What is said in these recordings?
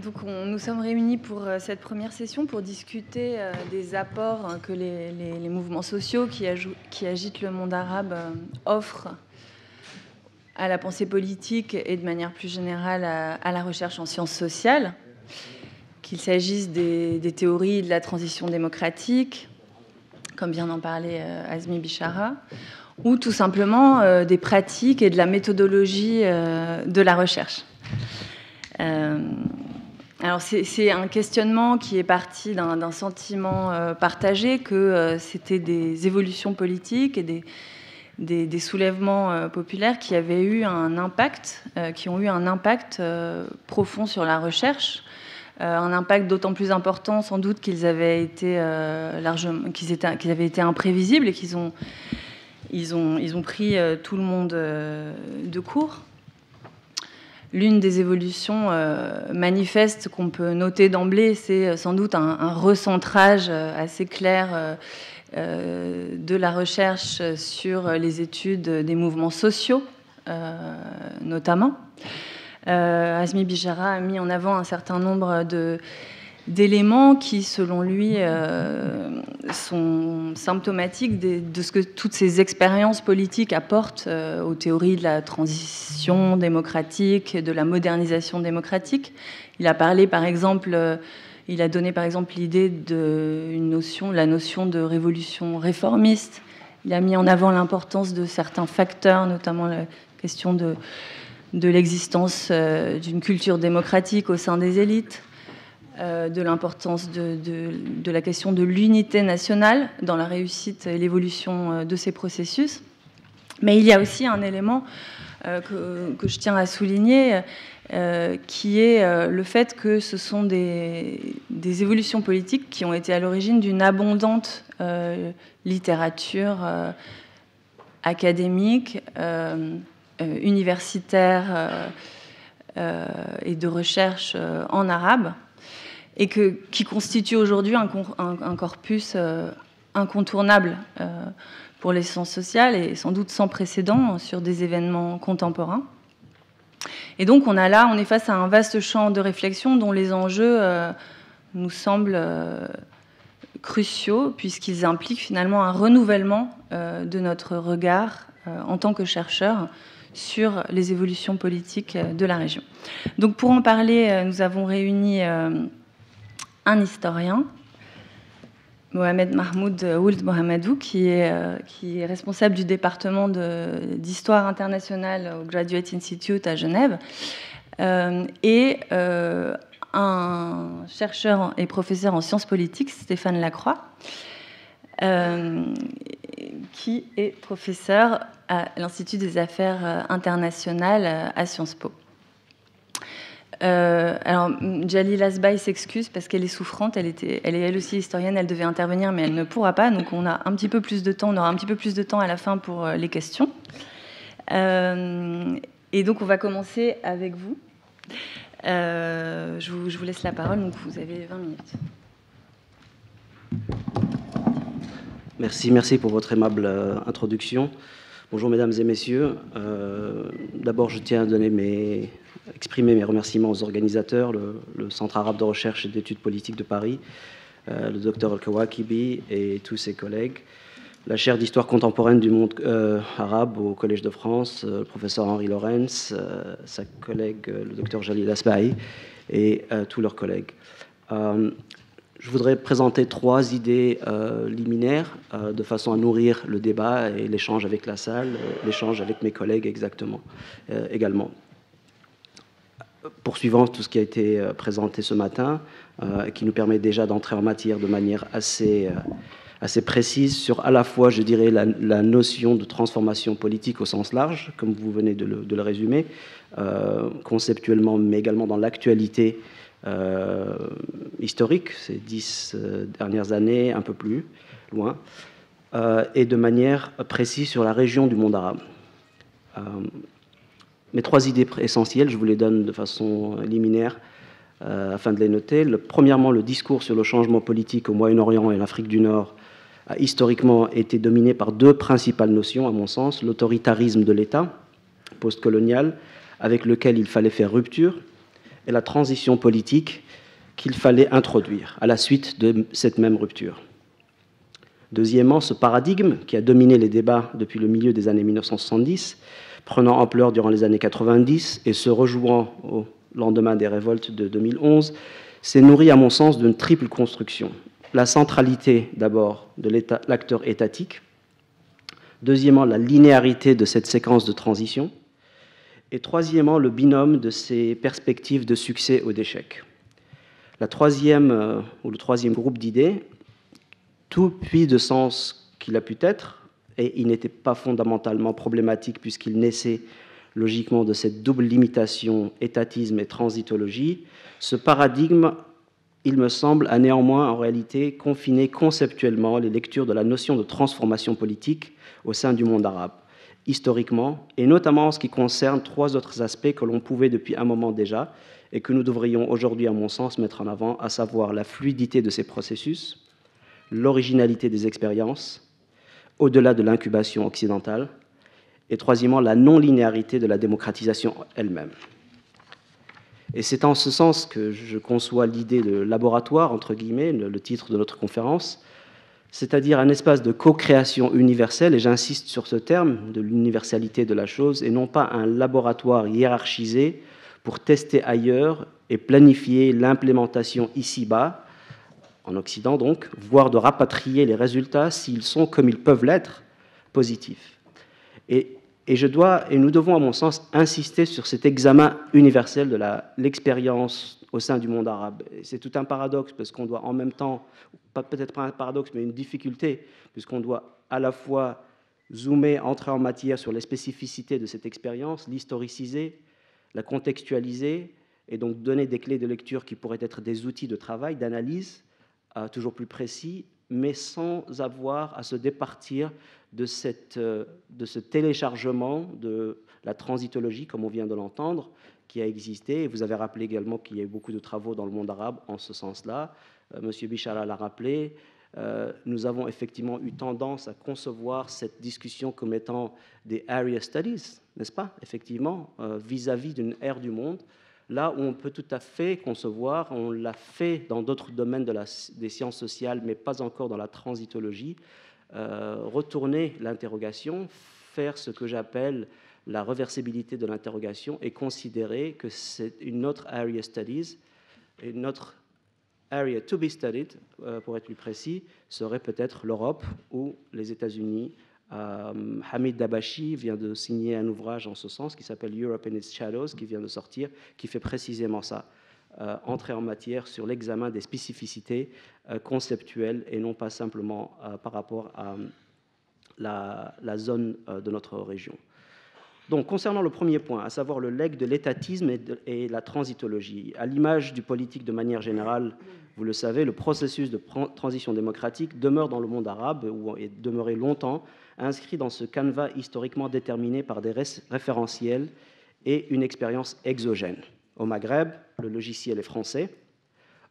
Donc nous sommes réunis pour cette première session pour discuter des apports que les mouvements sociaux qui agitent le monde arabe offrent à la pensée politique et de manière plus générale à la recherche en sciences sociales, qu'il s'agisse des théories de la transition démocratique, comme vient d'en parler Azmi Bishara, ou tout simplement des pratiques et de la méthodologie de la recherche. Alors c'est un questionnement qui est parti d'un sentiment partagé que c'était des évolutions politiques et des soulèvements populaires qui avaient eu un impact, qui ont eu un impact profond sur la recherche, un impact d'autant plus important sans doute qu'ils avaient été qu'ils avaient été imprévisibles et qu'ils ont pris tout le monde de court. L'une des évolutions manifestes qu'on peut noter d'emblée, c'est sans doute un recentrage assez clair de la recherche sur les études des mouvements sociaux, notamment. Azmi Bishara a mis en avant un certain nombre d'éléments qui, selon lui, sont symptomatiques de ce que toutes ces expériences politiques apportent aux théories de la transition démocratique, de la modernisation démocratique. Il a parlé, par exemple, il a donné, par exemple, l'idée de la notion de révolution réformiste. Il a mis en avant l'importance de certains facteurs, notamment la question de l'existence d'une culture démocratique au sein des élites, de l'importance de la question de l'unité nationale dans la réussite et l'évolution de ces processus. Mais il y a aussi un élément que je tiens à souligner, qui est le fait que ce sont des évolutions politiques qui ont été à l'origine d'une abondante littérature académique, universitaire et de recherche en arabe, et qui constitue aujourd'hui un corpus incontournable pour les sciences sociales et sans doute sans précédent sur des événements contemporains. Et donc on est face à un vaste champ de réflexion dont les enjeux nous semblent cruciaux, puisqu'ils impliquent finalement un renouvellement de notre regard en tant que chercheurs sur les évolutions politiques de la région. Donc pour en parler, nous avons réuni un historien, Mohamed Mahmoud Ould Mohamedou, qui est responsable du département d'histoire internationale au Graduate Institute à Genève, et un chercheur et professeur en sciences politiques, Stéphane Lacroix, qui est professeur à l'Institut des affaires internationales à Sciences Po. Alors, Jalil Asbaï s'excuse parce qu'elle est souffrante, elle est elle aussi historienne, elle devait intervenir, mais elle ne pourra pas, donc on aura un petit peu plus de temps à la fin pour les questions. Et donc, on va commencer avec vous. Je vous laisse la parole, donc vous avez 20 minutes. Merci pour votre aimable introduction. Bonjour mesdames et messieurs. D'abord, je tiens à exprimer mes remerciements aux organisateurs, le Centre arabe de recherche et d'études politiques de Paris, le docteur Al-Kawakibi et tous ses collègues, la chaire d'histoire contemporaine du monde arabe au Collège de France, le professeur Henri Lorenz, sa collègue le docteur Jalil Asbaï et tous leurs collègues. Je voudrais présenter 3 idées liminaires de façon à nourrir le débat et l'échange avec la salle, l'échange avec mes collègues également. Poursuivant tout ce qui a été présenté ce matin, qui nous permet déjà d'entrer en matière de manière assez précise sur à la fois, je dirais, la notion de transformation politique au sens large, comme vous venez de le résumer, conceptuellement, mais également dans l'actualité historique, ces 10 dernières années, un peu plus loin, et de manière précise sur la région du monde arabe. Mes 3 idées essentielles, je vous les donne de façon liminaire afin de les noter. Premièrement, le discours sur le changement politique au Moyen-Orient et l'Afrique du Nord a historiquement été dominé par 2 principales notions, à mon sens: l'autoritarisme de l'État postcolonial, avec lequel il fallait faire rupture, et la transition politique qu'il fallait introduire à la suite de cette même rupture. Deuxièmement, ce paradigme qui a dominé les débats depuis le milieu des années 1970, prenant ampleur durant les années 90 et se rejouant au lendemain des révoltes de 2011, s'est nourri, à mon sens, d'une triple construction. La centralité, d'abord, de l'acteur étatique. Deuxièmement, la linéarité de cette séquence de transition. Et troisièmement, le binôme de ces perspectives de succès ou d'échec. Le troisième groupe d'idées, tout puits de sens qu'il a pu être, et il n'était pas fondamentalement problématique puisqu'il naissait logiquement de cette double limitation étatisme et transitologie, ce paradigme, il me semble, a néanmoins en réalité confiné conceptuellement les lectures de la notion de transformation politique au sein du monde arabe, historiquement, et notamment en ce qui concerne trois autres aspects que l'on pouvait depuis un moment déjà et que nous devrions aujourd'hui, à mon sens, mettre en avant, à savoir la fluidité de ces processus, l'originalité des expériences, au-delà de l'incubation occidentale, et troisièmement, la non-linéarité de la démocratisation elle-même. Et c'est en ce sens que je conçois l'idée de laboratoire, entre guillemets, le titre de notre conférence, c'est-à-dire un espace de co-création universelle, et j'insiste sur ce terme, de l'universalité de la chose, et non pas un laboratoire hiérarchisé pour tester ailleurs et planifier l'implémentation ici-bas, en Occident donc, voire de rapatrier les résultats s'ils sont, comme ils peuvent l'être, positifs. Et nous devons, à mon sens, insister sur cet examen universel de l'expérience au sein du monde arabe. C'est tout un paradoxe, parce qu'on doit en même temps, peut-être pas un paradoxe, mais une difficulté, puisqu'on doit à la fois zoomer, entrer en matière sur les spécificités de cette expérience, l'historiciser, la contextualiser, et donc donner des clés de lecture qui pourraient être des outils de travail, d'analyse, toujours plus précis, mais sans avoir à se départir de ce téléchargement de la transitologie, comme on vient de l'entendre, qui a existé. Et vous avez rappelé également qu'il y a eu beaucoup de travaux dans le monde arabe en ce sens-là. Monsieur Bichara l'a rappelé. Nous avons effectivement eu tendance à concevoir cette discussion comme étant des area studies, n'est-ce pas, effectivement, vis-à-vis d'une ère du monde, là où on peut tout à fait concevoir, on l'a fait dans d'autres domaines des sciences sociales, mais pas encore dans la transitologie, retourner l'interrogation, faire ce que j'appelle la reversibilité de l'interrogation et considérer que c'est une autre area studies, une autre area to be studied, pour être plus précis, serait peut-être l'Europe ou les États-Unis. Hamid Dabashi vient de signer un ouvrage en ce sens qui s'appelle Europe and its Shadows, qui vient de sortir, qui fait précisément ça, entrer en matière sur l'examen des spécificités conceptuelles et non pas simplement par rapport à la zone de notre région. Donc, concernant le premier point, à savoir le legs de l'étatisme et la transitologie, à l'image du politique de manière générale, vous le savez, le processus de transition démocratique demeure dans le monde arabe, ou est demeuré longtemps, inscrit dans ce canevas historiquement déterminé par des référentiels et une expérience exogène. Au Maghreb, le logiciel est français.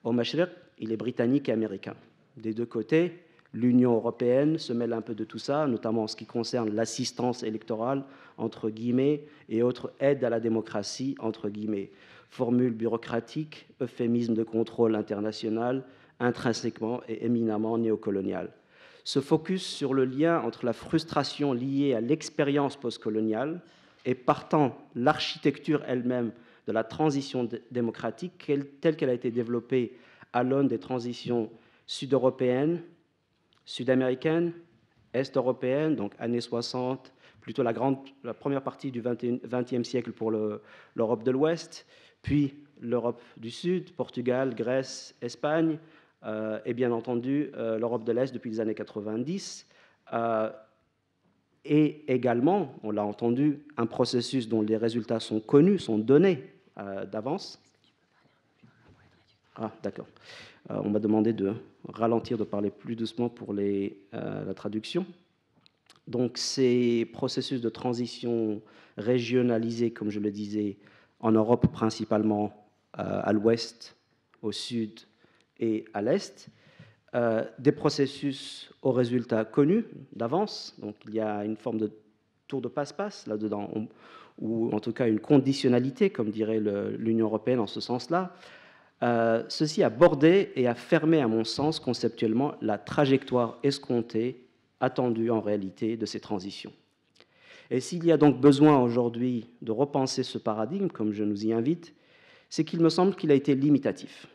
Au Mashriq, il est britannique et américain. Des deux côtés, l'Union européenne se mêle un peu de tout ça, notamment en ce qui concerne l'assistance électorale, entre guillemets, et autres aides à la démocratie, entre guillemets. Formule bureaucratique, euphémisme de contrôle international, intrinsèquement et éminemment néocolonial. Ce focus sur le lien entre la frustration liée à l'expérience postcoloniale et partant l'architecture elle-même de la transition démocratique telle qu'elle a été développée à l'aune des transitions sud-européennes, sud-américaine, est-européenne, donc années 60, plutôt la première partie du XXe siècle pour l'Europe de l'Ouest, puis l'Europe du Sud, Portugal, Grèce, Espagne, et bien entendu l'Europe de l'Est depuis les années 90, et également, on l'a entendu, un processus dont les résultats sont connus, sont donnés d'avance. Ah, d'accord. On m'a demandé de ralentir, de parler plus doucement pour la traduction. Donc, ces processus de transition régionalisés, comme je le disais, en Europe principalement, à l'ouest, au sud et à l'est, des processus aux résultats connus d'avance. Donc, il y a une forme de tour de passe-passe là-dedans. ou en tout cas une conditionnalité, comme dirait l'Union européenne en ce sens-là, ceci a bordé et a fermé, à mon sens, conceptuellement, la trajectoire escomptée, attendue en réalité, de ces transitions. Et s'il y a donc besoin aujourd'hui de repenser ce paradigme, comme je nous y invite, c'est qu'il me semble qu'il a été limitatif,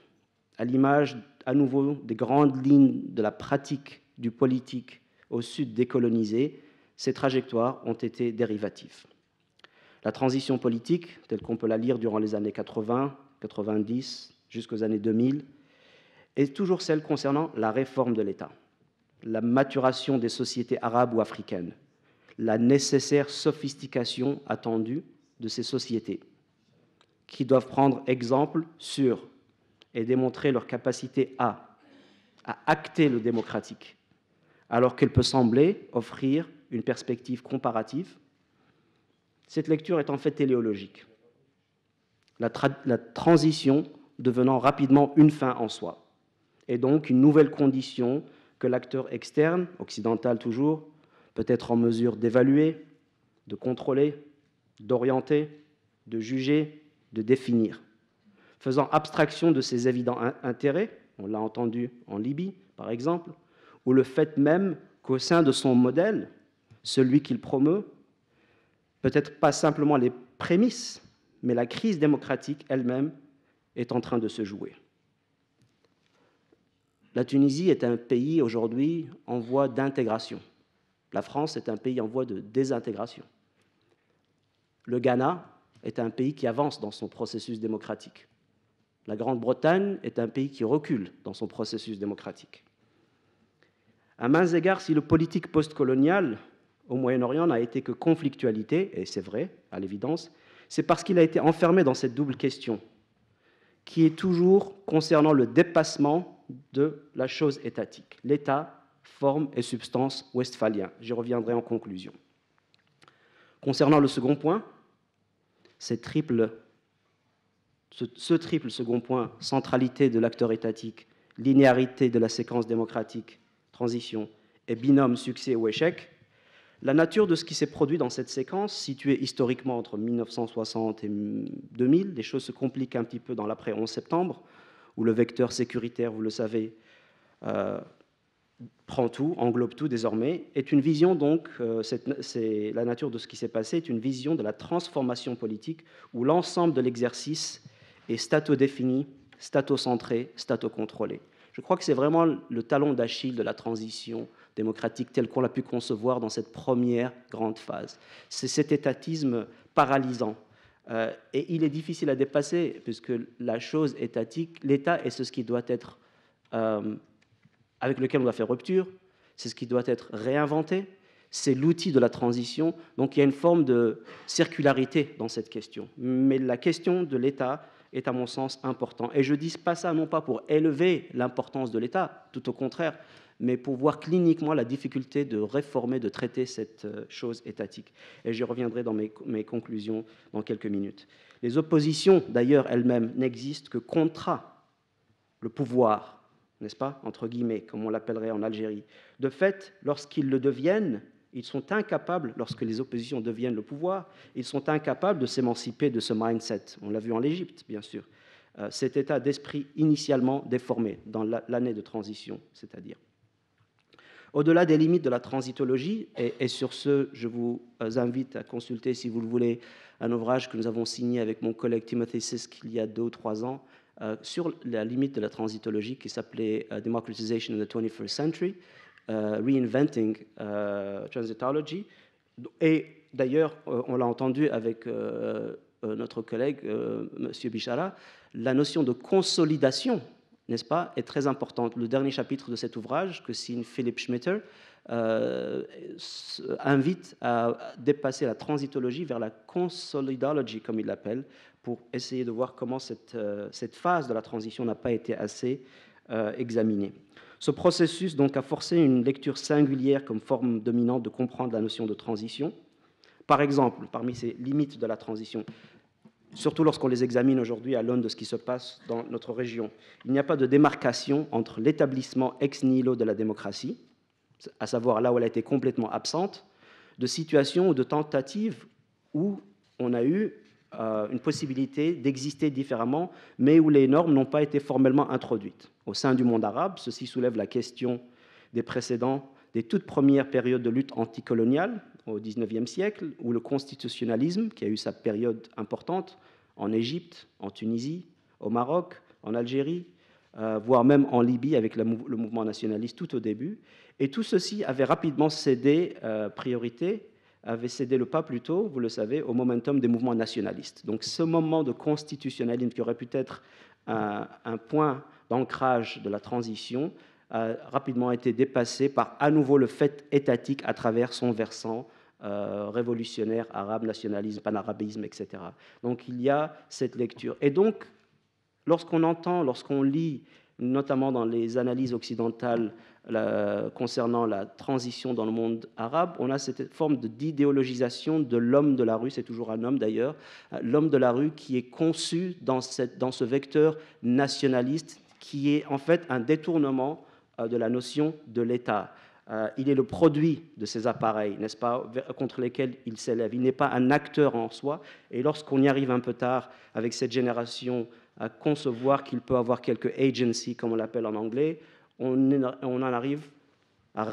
à l'image, à nouveau, des grandes lignes de la pratique du politique au sud décolonisé. Ces trajectoires ont été dérivatives. La transition politique, telle qu'on peut la lire durant les années 80, 90, jusqu'aux années 2000, est toujours celle concernant la réforme de l'État, la maturation des sociétés arabes ou africaines, la nécessaire sophistication attendue de ces sociétés, qui doivent prendre exemple sur et démontrer leur capacité à acter le démocratique, alors qu'elle peut sembler offrir une perspective comparative. Cette lecture est en fait téléologique, la transition devenant rapidement une fin en soi, et donc une nouvelle condition que l'acteur externe, occidental toujours, peut être en mesure d'évaluer, de contrôler, d'orienter, de juger, de définir, faisant abstraction de ses évidents intérêts, on l'a entendu en Libye par exemple, ou le fait même qu'au sein de son modèle, celui qu'il promeut, peut-être pas simplement les prémices, mais la crise démocratique elle-même est en train de se jouer. La Tunisie est un pays aujourd'hui en voie d'intégration. La France est un pays en voie de désintégration. Le Ghana est un pays qui avance dans son processus démocratique. La Grande-Bretagne est un pays qui recule dans son processus démocratique. À maints égards, si le politique postcolonial au Moyen-Orient n'a été que conflictualité, et c'est vrai, à l'évidence, c'est parce qu'il a été enfermé dans cette double question, qui est toujours concernant le dépassement de la chose étatique. L'État, forme et substance westphalien. J'y reviendrai en conclusion. Concernant le second point, ce triple second point, centralité de l'acteur étatique, linéarité de la séquence démocratique, transition, et binôme succès ou échec, la nature de ce qui s'est produit dans cette séquence, située historiquement entre 1960 et 2000, les choses se compliquent un petit peu dans l'après 11 septembre, où le vecteur sécuritaire, vous le savez, prend tout, englobe tout désormais, est une vision donc, c'est la nature de ce qui s'est passé, est une vision de la transformation politique, où l'ensemble de l'exercice est stato-défini, stato-centré, stato-contrôlé. Je crois que c'est vraiment le talon d'Achille de la transition démocratique telle qu'on l'a pu concevoir dans cette première grande phase. C'est cet étatisme paralysant. Et il est difficile à dépasser, puisque la chose étatique, l'État est ce qui doit être, avec lequel on doit faire rupture, c'est ce qui doit être réinventé, c'est l'outil de la transition. Donc il y a une forme de circularité dans cette question. Mais la question de l'État est à mon sens important. Et je ne dis pas ça non pas pour élever l'importance de l'État, tout au contraire, mais pour voir cliniquement la difficulté de réformer, de traiter cette chose étatique. Et j'y reviendrai dans mes conclusions dans quelques minutes. Les oppositions, d'ailleurs, elles-mêmes, n'existent que contre le pouvoir, n'est-ce pas, entre guillemets, comme on l'appellerait en Algérie. De fait, lorsqu'ils le deviennent, ils sont incapables, lorsque les oppositions deviennent le pouvoir, ils sont incapables de s'émanciper de ce mindset. On l'a vu en Égypte, bien sûr. Cet état d'esprit initialement déformé dans l'année de transition, c'est-à-dire. Au-delà des limites de la transitologie, et sur ce, je vous invite à consulter, si vous le voulez, un ouvrage que nous avons signé avec mon collègue Timothy Sisk il y a 2 ou 3 ans, sur la limite de la transitologie, qui s'appelait Democratization in the 21st Century, Reinventing Transitology. Et d'ailleurs, on l'a entendu avec notre collègue, M. Bichara, la notion de consolidation, n'est-ce pas, est très importante. Le dernier chapitre de cet ouvrage, que signe Philipp Schmitter, invite à dépasser la transitologie vers la consolidology, comme il l'appelle, pour essayer de voir comment cette phase de la transition n'a pas été assez examinée. Ce processus donc, a forcé une lecture singulière comme forme dominante de comprendre la notion de transition. Par exemple, parmi ces limites de la transition, surtout lorsqu'on les examine aujourd'hui à l'aune de ce qui se passe dans notre région, il n'y a pas de démarcation entre l'établissement ex nihilo de la démocratie, à savoir là où elle a été complètement absente, de situations ou de tentatives où on a eu une possibilité d'exister différemment, mais où les normes n'ont pas été formellement introduites. Au sein du monde arabe, ceci soulève la question des précédents, des toutes premières périodes de lutte anticoloniale au XIXe siècle, où le constitutionnalisme, qui a eu sa période importante en Égypte, en Tunisie, au Maroc, en Algérie, voire même en Libye avec le mouvement nationaliste tout au début, et tout ceci avait rapidement cédé priorité, avait cédé le pas plutôt, vous le savez, au momentum des mouvements nationalistes. Donc ce moment de constitutionnalisme qui aurait pu être un point d'ancrage de la transition a rapidement été dépassé par à nouveau le fait étatique à travers son versant révolutionnaire, arabe, nationalisme, panarabisme, etc. Donc il y a cette lecture. Et donc, lorsqu'on lit, notamment dans les analyses occidentales concernant la transition dans le monde arabe, on a cette forme d'idéologisation de l'homme de la rue, c'est toujours un homme d'ailleurs, l'homme de la rue qui est conçu dans ce vecteur nationaliste qui est en fait un détournement de la notion de l'État. Il est le produit de ces appareils, n'est-ce pas, contre lesquels il s'élève. Il n'est pas un acteur en soi. Et lorsqu'on y arrive un peu tard avec cette génération à concevoir qu'il peut avoir quelques agency, comme on l'appelle en anglais, on en arrive à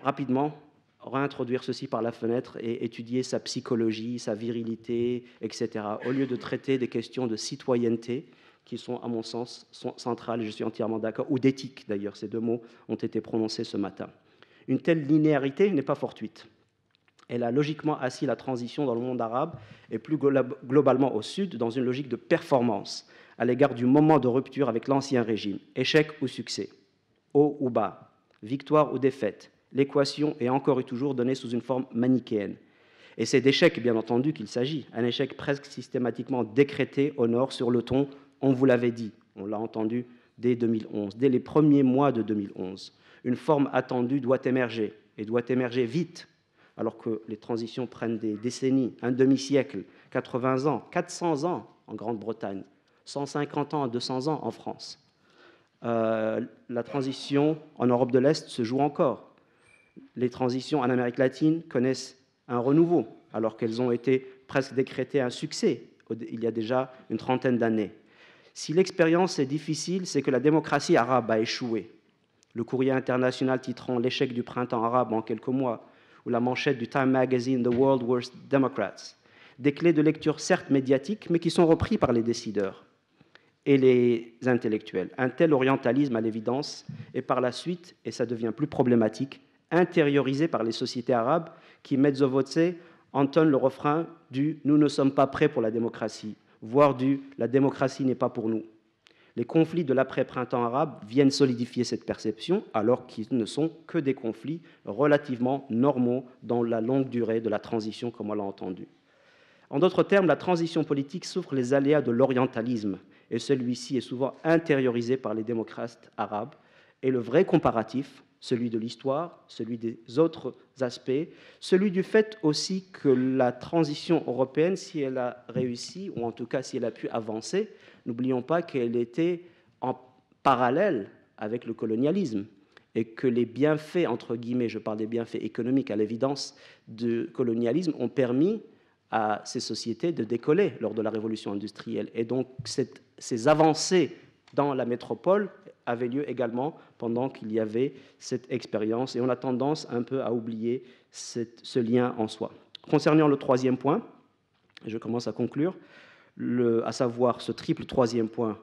rapidement réintroduire ceci par la fenêtre et étudier sa psychologie, sa virilité, etc., au lieu de traiter des questions de citoyenneté qui sont, à mon sens, centrales, et je suis entièrement d'accord, ou d'éthique d'ailleurs, ces deux mots ont été prononcés ce matin. Une telle linéarité n'est pas fortuite. Elle a logiquement assis la transition dans le monde arabe et plus globalement au Sud dans une logique de performance à l'égard du moment de rupture avec l'ancien régime. Échec ou succès, haut ou bas, victoire ou défaite. L'équation est encore et toujours donnée sous une forme manichéenne. Et c'est d'échec, bien entendu, qu'il s'agit. Un échec presque systématiquement décrété au Nord sur le ton « on vous l'avait dit ». On l'a entendu dès 2011, dès les premiers mois de 2011. Une forme attendue doit émerger, et doit émerger vite, alors que les transitions prennent des décennies, un demi-siècle, 80 ans, 400 ans en Grande-Bretagne, 150 ans à 200 ans en France. La transition en Europe de l'Est se joue encore. Les transitions en Amérique latine connaissent un renouveau, alors qu'elles ont été presque décrétées un succès il y a déjà une trentaine d'années. Si l'expérience est difficile, c'est que la démocratie arabe a échoué. Le courrier international titrant « L'échec du printemps arabe en quelques mois » ou la manchette du Time Magazine « The World's Worst Democrats », des clés de lecture certes médiatiques, mais qui sont repris par les décideurs et les intellectuels. Un tel orientalisme, à l'évidence, est par la suite, et ça devient plus problématique, intériorisé par les sociétés arabes qui, mezzo voce, entonnent le refrain du « Nous ne sommes pas prêts pour la démocratie », voire du « La démocratie n'est pas pour nous ». Les conflits de l'après-printemps arabe viennent solidifier cette perception, alors qu'ils ne sont que des conflits relativement normaux dans la longue durée de la transition, comme on l'a entendu. En d'autres termes, la transition politique souffre les aléas de l'orientalisme, et celui-ci est souvent intériorisé par les démocrates arabes. Et le vrai comparatif, celui de l'histoire, celui des autres aspects, celui du fait aussi que la transition européenne, si elle a réussi, ou en tout cas si elle a pu avancer, n'oublions pas qu'elle était en parallèle avec le colonialisme et que les bienfaits, entre guillemets, je parle des bienfaits économiques à l'évidence du colonialisme, ont permis à ces sociétés de décoller lors de la révolution industrielle. Et donc ces avancées dans la métropole avaient lieu également pendant qu'il y avait cette expérience. Et on a tendance un peu à oublier ce lien en soi. Concernant le troisième point, et je commence à conclure, à savoir ce triple troisième point,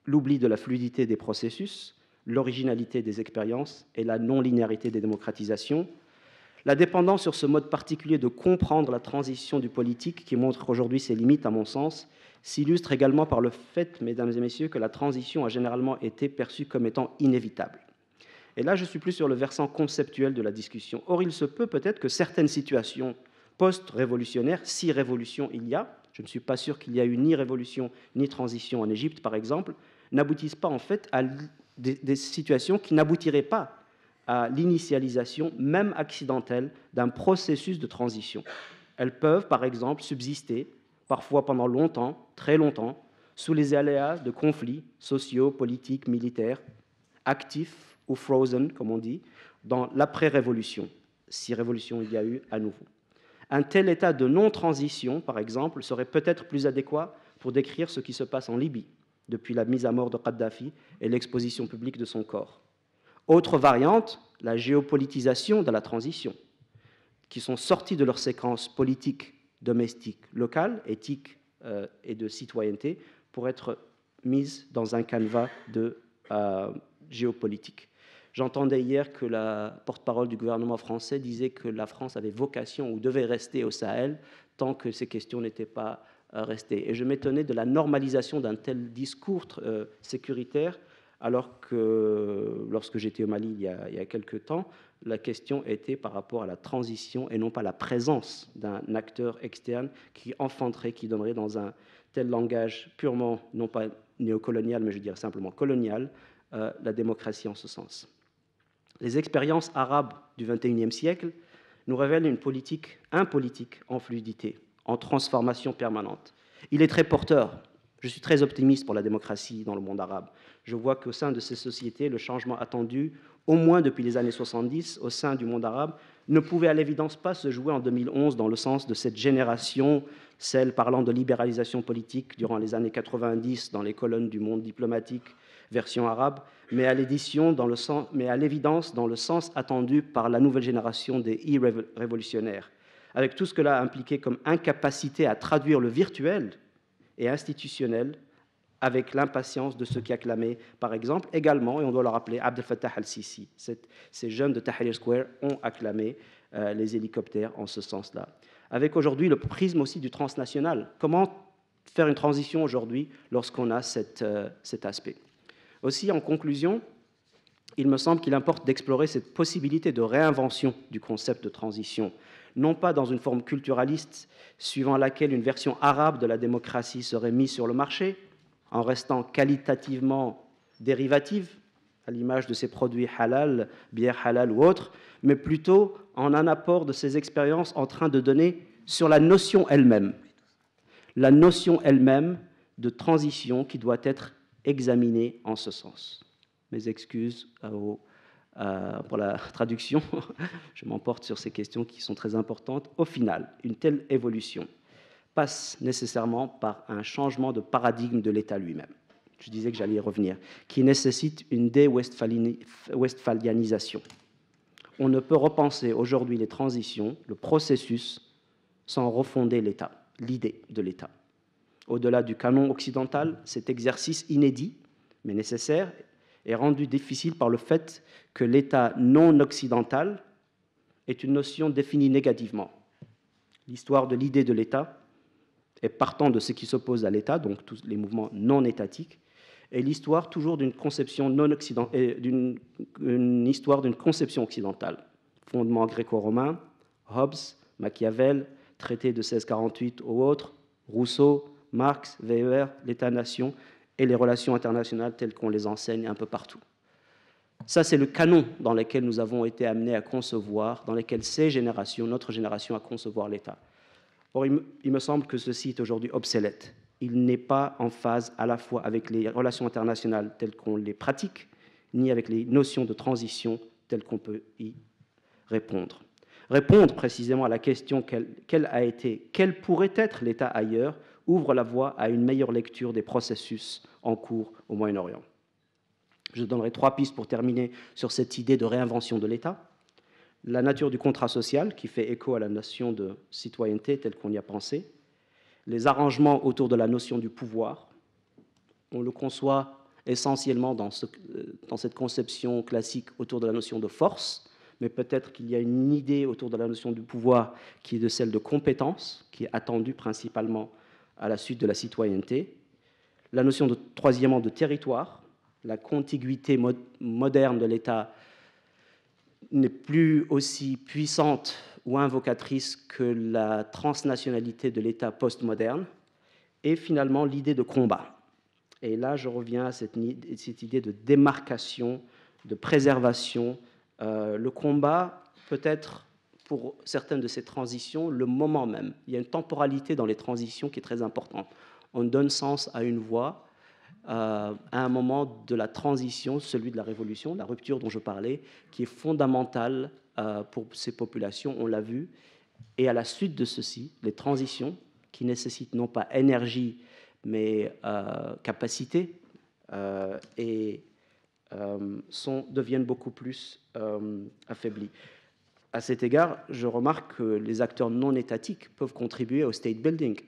l'oubli de la fluidité des processus, l'originalité des expériences et la non-linéarité des démocratisations. La dépendance sur ce mode particulier de comprendre la transition du politique, qui montre aujourd'hui ses limites, à mon sens, s'illustre également par le fait, mesdames et messieurs, que la transition a généralement été perçue comme étant inévitable. Et là, je suis plus sur le versant conceptuel de la discussion. Or, il se peut peut-être que certaines situations post-révolutionnaires, si révolution il y a, je ne suis pas sûr qu'il y a eu ni révolution ni transition en Égypte, par exemple, n'aboutissent pas en fait à des situations qui n'aboutiraient pas à l'initialisation, même accidentelle, d'un processus de transition. Elles peuvent, par exemple, subsister, parfois pendant longtemps, très longtemps, sous les aléas de conflits sociaux, politiques, militaires, actifs ou frozen, comme on dit, dans l'après-révolution, si révolution il y a eu à nouveau. Un tel état de non-transition, par exemple, serait peut-être plus adéquat pour décrire ce qui se passe en Libye depuis la mise à mort de Kadhafi et l'exposition publique de son corps. Autre variante, la géopolitisation de la transition, qui sont sortis de leur séquence politique, domestique, locale, éthique et de citoyenneté, pour être mises dans un canevas de géopolitique. J'entendais hier que la porte-parole du gouvernement français disait que la France avait vocation ou devait rester au Sahel tant que ces questions n'étaient pas restées. Et je m'étonnais de la normalisation d'un tel discours sécuritaire, alors que lorsque j'étais au Mali il y a quelques temps, la question était par rapport à la transition et non pas la présence d'un acteur externe qui enfanterait, qui donnerait dans un tel langage purement, non pas néocolonial, mais je dirais simplement colonial, la démocratie en ce sens. Les expériences arabes du XXIe siècle nous révèlent un politique en fluidité, en transformation permanente. Il est très porteur. Je suis très optimiste pour la démocratie dans le monde arabe. Je vois qu'au sein de ces sociétés, le changement attendu, au moins depuis les années 70, au sein du monde arabe, ne pouvait à l'évidence pas se jouer en 2011 dans le sens de cette génération, celle parlant de libéralisation politique durant les années 90 dans les colonnes du Monde diplomatique, version arabe, mais à l'évidence dans le sens attendu par la nouvelle génération des e-révolutionnaires, avec tout ce que cela a impliqué comme incapacité à traduire le virtuel et institutionnel avec l'impatience de ceux qui acclamaient, par exemple, également, et on doit le rappeler, Abdel Fattah al-Sisi. Ces jeunes de Tahrir Square ont acclamé les hélicoptères en ce sens-là. Avec aujourd'hui le prisme aussi du transnational. Comment faire une transition aujourd'hui lorsqu'on a cet aspect? Aussi, en conclusion, il me semble qu'il importe d'explorer cette possibilité de réinvention du concept de transition, non pas dans une forme culturaliste suivant laquelle une version arabe de la démocratie serait mise sur le marché, en restant qualitativement dérivative, à l'image de ces produits halal, bière halal ou autres, mais plutôt en un apport de ces expériences en train de donner sur la notion elle-même de transition qui doit être examinée en ce sens. Mes excuses pour la traduction, je m'emporte sur ces questions qui sont très importantes. Au final, une telle évolution passe nécessairement par un changement de paradigme de l'État lui-même. Je disais que j'allais y revenir, qui nécessite une dé-westphalianisation. On ne peut repenser aujourd'hui les transitions, le processus, sans refonder l'État, l'idée de l'État. Au-delà du canon occidental, cet exercice inédit, mais nécessaire, est rendu difficile par le fait que l'État non occidental est une notion définie négativement. L'histoire de l'idée de l'État est partant de ce qui s'oppose à l'État, donc tous les mouvements non étatiques, et l'histoire toujours d'une conception non occidentale, d'une histoire d'une conception occidentale. Fondement gréco-romain, Hobbes, Machiavel, traité de 1648 ou autres, Rousseau, Marx, Weber, l'État-nation et les relations internationales telles qu'on les enseigne un peu partout. Ça, c'est le canon dans lequel nous avons été amenés à concevoir, dans lequel ces générations, notre génération, a concevoir l'État. Or, il me semble que ceci est aujourd'hui obsolète. Il n'est pas en phase à la fois avec les relations internationales telles qu'on les pratique, ni avec les notions de transition telles qu'on peut y répondre. Répondre précisément à la question quel pourrait être l'État ailleurs ouvre la voie à une meilleure lecture des processus en cours au Moyen-Orient. Je donnerai 3 pistes pour terminer sur cette idée de réinvention de l'État. La nature du contrat social, qui fait écho à la notion de citoyenneté telle qu'on y a pensé. Les arrangements autour de la notion du pouvoir. On le conçoit essentiellement dans cette conception classique autour de la notion de force, mais peut-être qu'il y a une idée autour de la notion du pouvoir qui est de celle de compétence, qui est attendue principalement à la suite de la citoyenneté. La notion, troisièmement, de territoire. La contiguïté moderne de l'État n'est plus aussi puissante ou invocatrice que la transnationalité de l'État postmoderne. Et finalement, l'idée de combat. Et là, je reviens à cette idée de démarcation, de préservation. Le combat peut être, pour certaines de ces transitions, le moment même. Il y a une temporalité dans les transitions qui est très importante. On donne sens à une voie, à un moment de la transition, celui de la révolution, la rupture dont je parlais, qui est fondamentale pour ces populations, on l'a vu, Et à la suite de ceci, les transitions qui nécessitent non pas énergie, mais capacité, deviennent beaucoup plus affaiblies. À cet égard, je remarque que les acteurs non étatiques peuvent contribuer au state building.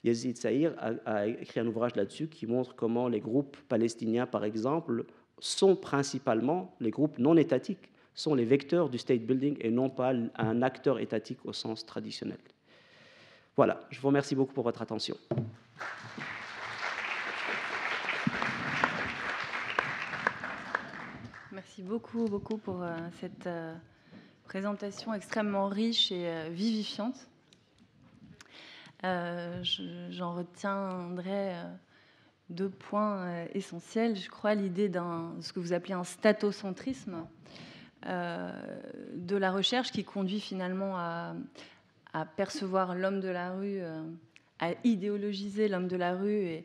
Yazid Zahir a écrit un ouvrage là-dessus qui montre comment les groupes palestiniens, par exemple, sont principalement, les groupes non étatiques, sont les vecteurs du state building et non pas un acteur étatique au sens traditionnel. Voilà, je vous remercie beaucoup pour votre attention. Merci beaucoup pour cette présentation extrêmement riche et vivifiante. J'en retiendrai 2 points essentiels. Je crois l'idée de ce que vous appelez un statocentrisme de la recherche qui conduit finalement à percevoir l'homme de la rue, à idéologiser l'homme de la rue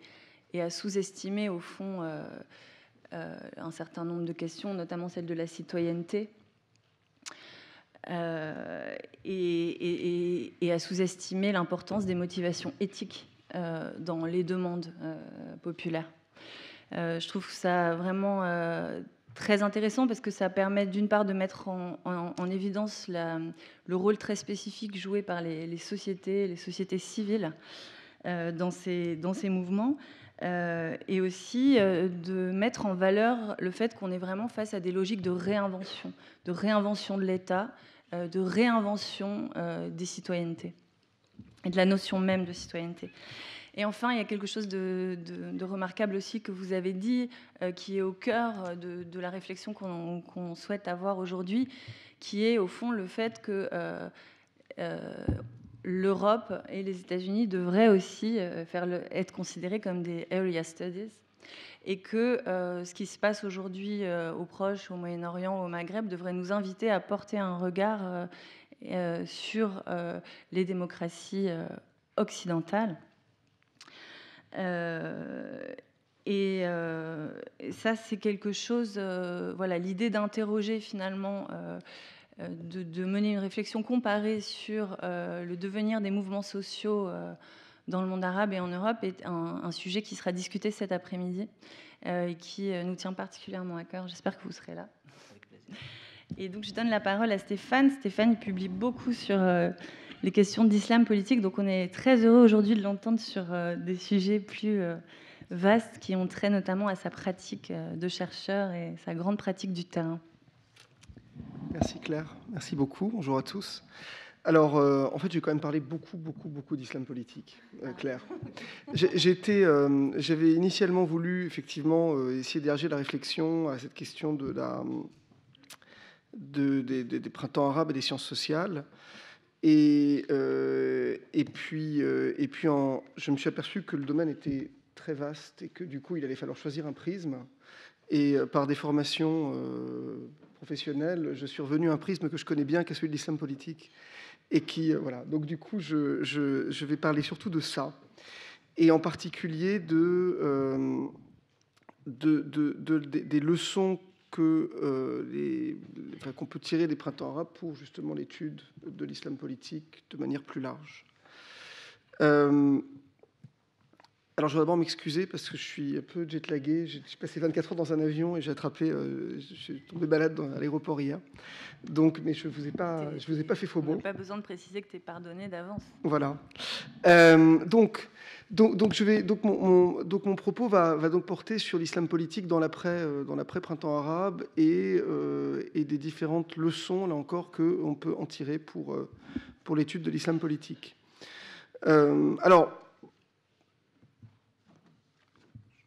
et à sous-estimer au fond un certain nombre de questions, notamment celle de la citoyenneté, et à sous-estimer l'importance des motivations éthiques dans les demandes populaires. Je trouve ça vraiment très intéressant parce que ça permet d'une part de mettre en évidence le rôle très spécifique joué par les sociétés civiles dans ces mouvements, et aussi de mettre en valeur le fait qu'on est vraiment face à des logiques de réinvention de l'État, de réinvention des citoyennetés et de la notion même de citoyenneté. Et enfin, il y a quelque chose de remarquable aussi que vous avez dit, qui est au cœur de la réflexion qu'on souhaite avoir aujourd'hui, qui est au fond le fait que l'Europe et les États-Unis devraient aussi être considérés comme des area studies, et que ce qui se passe aujourd'hui au Proche, au Moyen-Orient, au Maghreb devrait nous inviter à porter un regard sur les démocraties occidentales. Et ça, c'est quelque chose, voilà, l'idée d'interroger finalement, de mener une réflexion comparée sur le devenir des mouvements sociaux dans le monde arabe et en Europe est un sujet qui sera discuté cet après-midi et qui nous tient particulièrement à cœur. J'espère que vous serez là. Avec plaisir. Et donc je donne la parole à Stéphane. Stéphane, il publie beaucoup sur les questions d'islam politique, donc on est très heureux aujourd'hui de l'entendre sur des sujets plus vastes qui ont trait notamment à sa pratique de chercheur et sa grande pratique du terrain. Merci Claire, merci beaucoup, bonjour à tous. Alors, en fait, j'ai quand même parlé beaucoup d'islam politique, Claire. J'avais initialement voulu, effectivement, essayer d'élargir la réflexion à cette question des printemps arabes et des sciences sociales. Et puis, je me suis aperçu que le domaine était très vaste et que, du coup, il allait falloir choisir un prisme. Et par des formations professionnelles, je suis revenu à un prisme que je connais bien, qui est celui de l'islam politique. Et qui, voilà. Donc, du coup, je vais parler surtout de ça. Et en particulier des leçons qu'on peut tirer des printemps arabes pour, justement, l'étude de l'islam politique de manière plus large. Alors, je voudrais d'abord m'excuser parce que je suis un peu jet-lagué. J'ai passé 24 heures dans un avion et j'ai tombé malade à l'aéroport hier. Donc, mais je vous ai pas fait faux bond. On n'a pas besoin de préciser que tu es pardonné d'avance. Voilà. Donc mon propos va donc porter sur l'islam politique dans l'après-printemps arabe et des différentes leçons, là encore, qu'on peut en tirer pour l'étude de l'islam politique. Alors,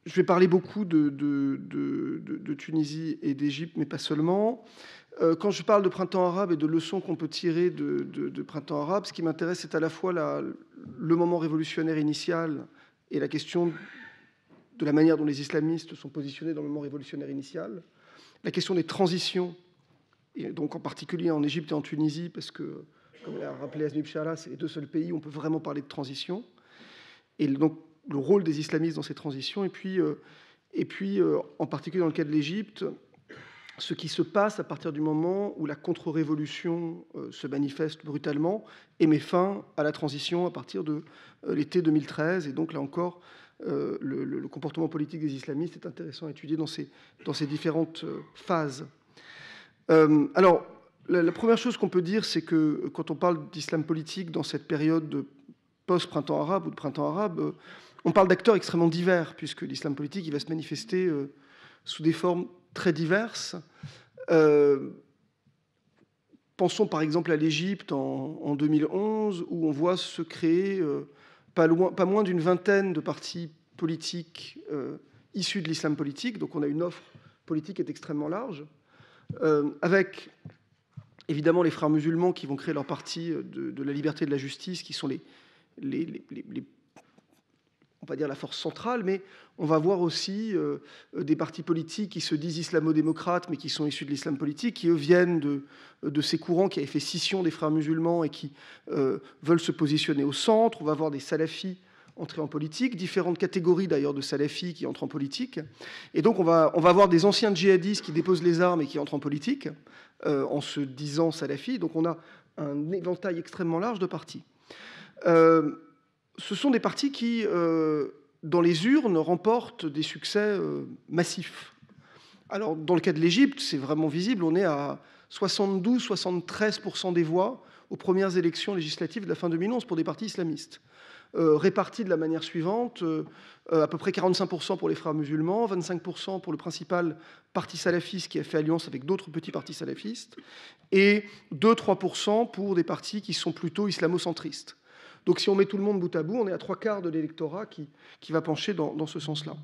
je vais parler beaucoup de Tunisie et d'Égypte, mais pas seulement. Quand je parle de printemps arabe et de leçons qu'on peut tirer de printemps arabe, ce qui m'intéresse, c'est à la fois le moment révolutionnaire initial et la question de la manière dont les islamistes sont positionnés dans le moment révolutionnaire initial, la question des transitions, et donc en particulier en Égypte et en Tunisie, parce que, comme l'a rappelé Azmi Bchara, c'est les 2 seuls pays où on peut vraiment parler de transition, et donc le rôle des islamistes dans ces transitions, et puis en particulier dans le cas de l'Égypte, ce qui se passe à partir du moment où la contre-révolution se manifeste brutalement et met fin à la transition à partir de l'été 2013. Et donc là encore, le comportement politique des islamistes est intéressant à étudier dans ces différentes phases. Alors, la première chose qu'on peut dire, c'est que quand on parle d'islam politique dans cette période de post-printemps arabe ou de printemps arabe, on parle d'acteurs extrêmement divers, puisque l'islam politique il va se manifester sous des formes très diverses. Pensons par exemple à l'Égypte en 2011, où on voit se créer pas moins d'une vingtaine de partis politiques issus de l'islam politique. Donc on a une offre politique qui est extrêmement large, avec évidemment les frères musulmans qui vont créer leur parti de la liberté et de la justice, qui sont on va dire la force centrale, mais on va voir aussi des partis politiques qui se disent islamo-démocrates, mais qui sont issus de l'islam politique, qui eux viennent de ces courants qui avaient fait scission des frères musulmans et qui veulent se positionner au centre. On va voir des salafis entrer en politique, différentes catégories d'ailleurs de salafis qui entrent en politique. Et donc on va voir des anciens djihadistes qui déposent les armes et qui entrent en politique en se disant salafis. Donc on a un éventail extrêmement large de partis. Ce sont des partis qui, dans les urnes, remportent des succès massifs. Alors, dans le cas de l'Égypte, c'est vraiment visible. On est à 72-73% des voix aux premières élections législatives de la fin 2011 pour des partis islamistes. Répartis de la manière suivante, à peu près 45% pour les frères musulmans, 25% pour le principal parti salafiste qui a fait alliance avec d'autres petits partis salafistes, et 2-3% pour des partis qui sont plutôt islamocentristes. Donc si on met tout le monde bout à bout, on est à 3/4 de l'électorat qui va pencher dans ce sens-là.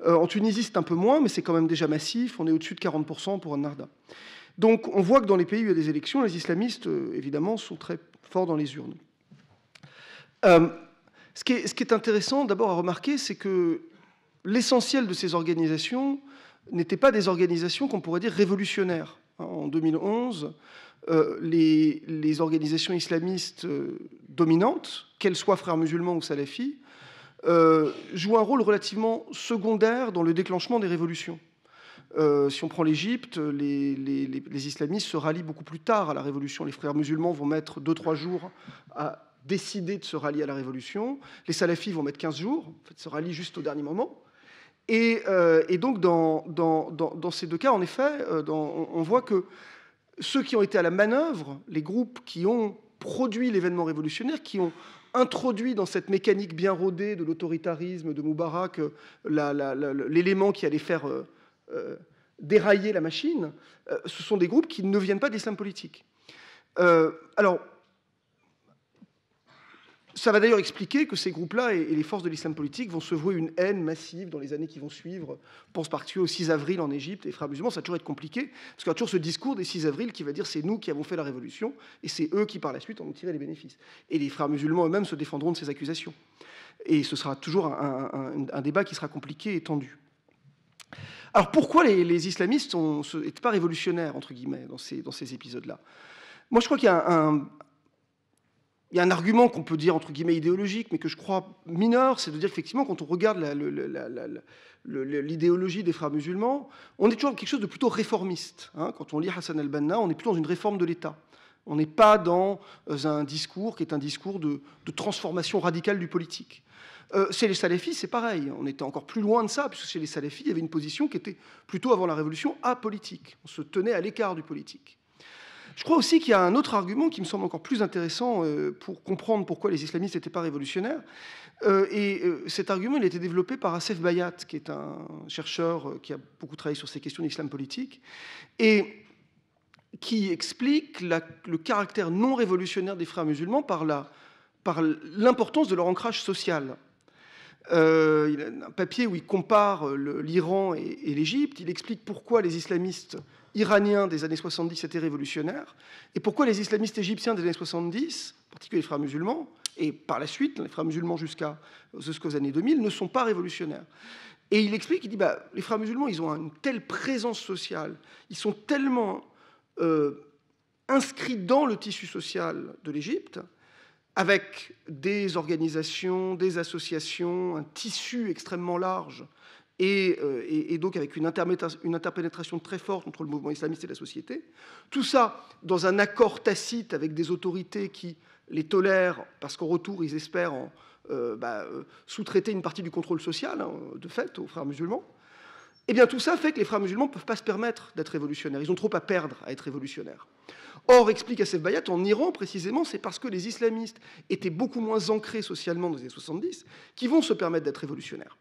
En Tunisie, c'est un peu moins, mais c'est quand même déjà massif. On est au-dessus de 40% pour Ennahda. Donc on voit que dans les pays où il y a des élections, les islamistes, évidemment, sont très forts dans les urnes. Ce qui est intéressant d'abord à remarquer, c'est que l'essentiel de ces organisations n'étaient pas des organisations qu'on pourrait dire révolutionnaires. En 2011, les organisations islamistes dominantes, qu'elles soient frères musulmans ou salafis, jouent un rôle relativement secondaire dans le déclenchement des révolutions. Si on prend l'Égypte, les islamistes se rallient beaucoup plus tard à la révolution. Les frères musulmans vont mettre 2-3 jours à décider de se rallier à la révolution. Les salafis vont mettre 15 jours, en fait, se rallient juste au dernier moment. Et donc, dans ces deux cas, en effet, on voit que ceux qui ont été à la manœuvre, les groupes qui ont produit l'événement révolutionnaire, qui ont introduit dans cette mécanique bien rodée de l'autoritarisme de Moubarak l'élément qui allait faire dérailler la machine, ce sont des groupes qui ne viennent pas de l'islam politique. Alors, ça va d'ailleurs expliquer que ces groupes-là et les forces de l'islam politique vont se vouer une haine massive dans les années qui vont suivre. On pense particulièrement au 6 avril en Égypte, les frères musulmans, ça va toujours être compliqué, parce qu'il y a toujours ce discours des 6 avril qui va dire c'est nous qui avons fait la révolution, et c'est eux qui par la suite en ont tiré les bénéfices. Et les frères musulmans eux-mêmes se défendront de ces accusations. Et ce sera toujours un débat qui sera compliqué et tendu. Alors pourquoi les islamistes n'étaient pas révolutionnaires, entre guillemets, dans ces épisodes-là? Moi je crois qu'il y a il y a un argument qu'on peut dire, entre guillemets, idéologique, mais que je crois mineur, c'est de dire qu'effectivement, quand on regarde l'idéologie des frères musulmans, on est toujours dans quelque chose de plutôt réformiste. Quand on lit Hassan al-Banna, on est plutôt dans une réforme de l'État. On n'est pas dans un discours qui est un discours de transformation radicale du politique. Chez les salafis, c'est pareil. On était encore plus loin de ça, puisque chez les salafis, il y avait une position qui était plutôt, avant la Révolution, apolitique. On se tenait à l'écart du politique. Je crois aussi qu'il y a un autre argument qui me semble encore plus intéressant pour comprendre pourquoi les islamistes n'étaient pas révolutionnaires. Cet argument, il a été développé par Assef Bayat, qui est un chercheur qui a beaucoup travaillé sur ces questions d'islam politique, et qui explique le caractère non révolutionnaire des frères musulmans par l'importance de leur ancrage social. Il a un papier où il compare l'Iran et l'Égypte. Il explique pourquoi les islamistes iraniens des années 70 étaient révolutionnaires et pourquoi les islamistes égyptiens des années 70, en particulier les frères musulmans, et par la suite les frères musulmans jusqu'aux années 2000, ne sont pas révolutionnaires. Et il explique, il dit, les frères musulmans, ils ont une telle présence sociale, ils sont tellement inscrits dans le tissu social de l'Égypte, avec des organisations, des associations, un tissu extrêmement large et donc avec une interpénétration très forte entre le mouvement islamiste et la société. Tout ça dans un accord tacite avec des autorités qui les tolèrent, parce qu'en retour, ils espèrent sous-traiter une partie du contrôle social, hein, de fait, aux frères musulmans. Eh bien, tout ça fait que les frères musulmans ne peuvent pas se permettre d'être révolutionnaires. Ils ont trop à perdre à être révolutionnaires. Or, explique Assef Bayat, en Iran, précisément, c'est parce que les islamistes étaient beaucoup moins ancrés socialement dans les années 70 qu'ils vont se permettre d'être révolutionnaires.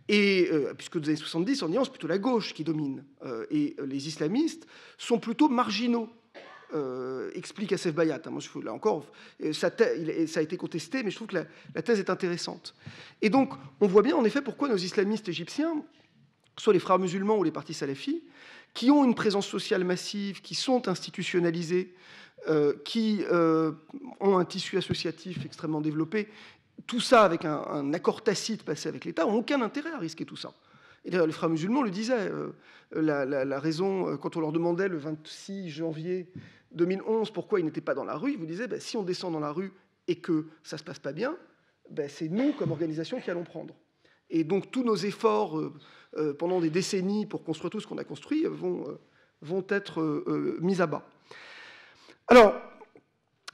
Et puisque dans les années 70, en Iran, c'est plutôt la gauche qui domine. Et les islamistes sont plutôt marginaux, explique Assef Bayat. Moi, là encore, ça a été contesté, mais je trouve que la thèse est intéressante. Et donc, on voit bien, en effet, pourquoi nos islamistes égyptiens, soit les frères musulmans ou les partis salafis, qui ont une présence sociale massive, qui sont institutionnalisés, qui ont un tissu associatif extrêmement développé, tout ça avec un accord tacite passé avec l'État, n'ont aucun intérêt à risquer tout ça. Et d'ailleurs, les frères musulmans le disaient. La raison, quand on leur demandait le 26 janvier 2011 pourquoi ils n'étaient pas dans la rue, ils vous disaient si on descend dans la rue et que ça ne se passe pas bien, c'est nous, comme organisation, qui allons prendre. Et donc tous nos efforts pendant des décennies pour construire tout ce qu'on a construit vont être mis à bas. Alors,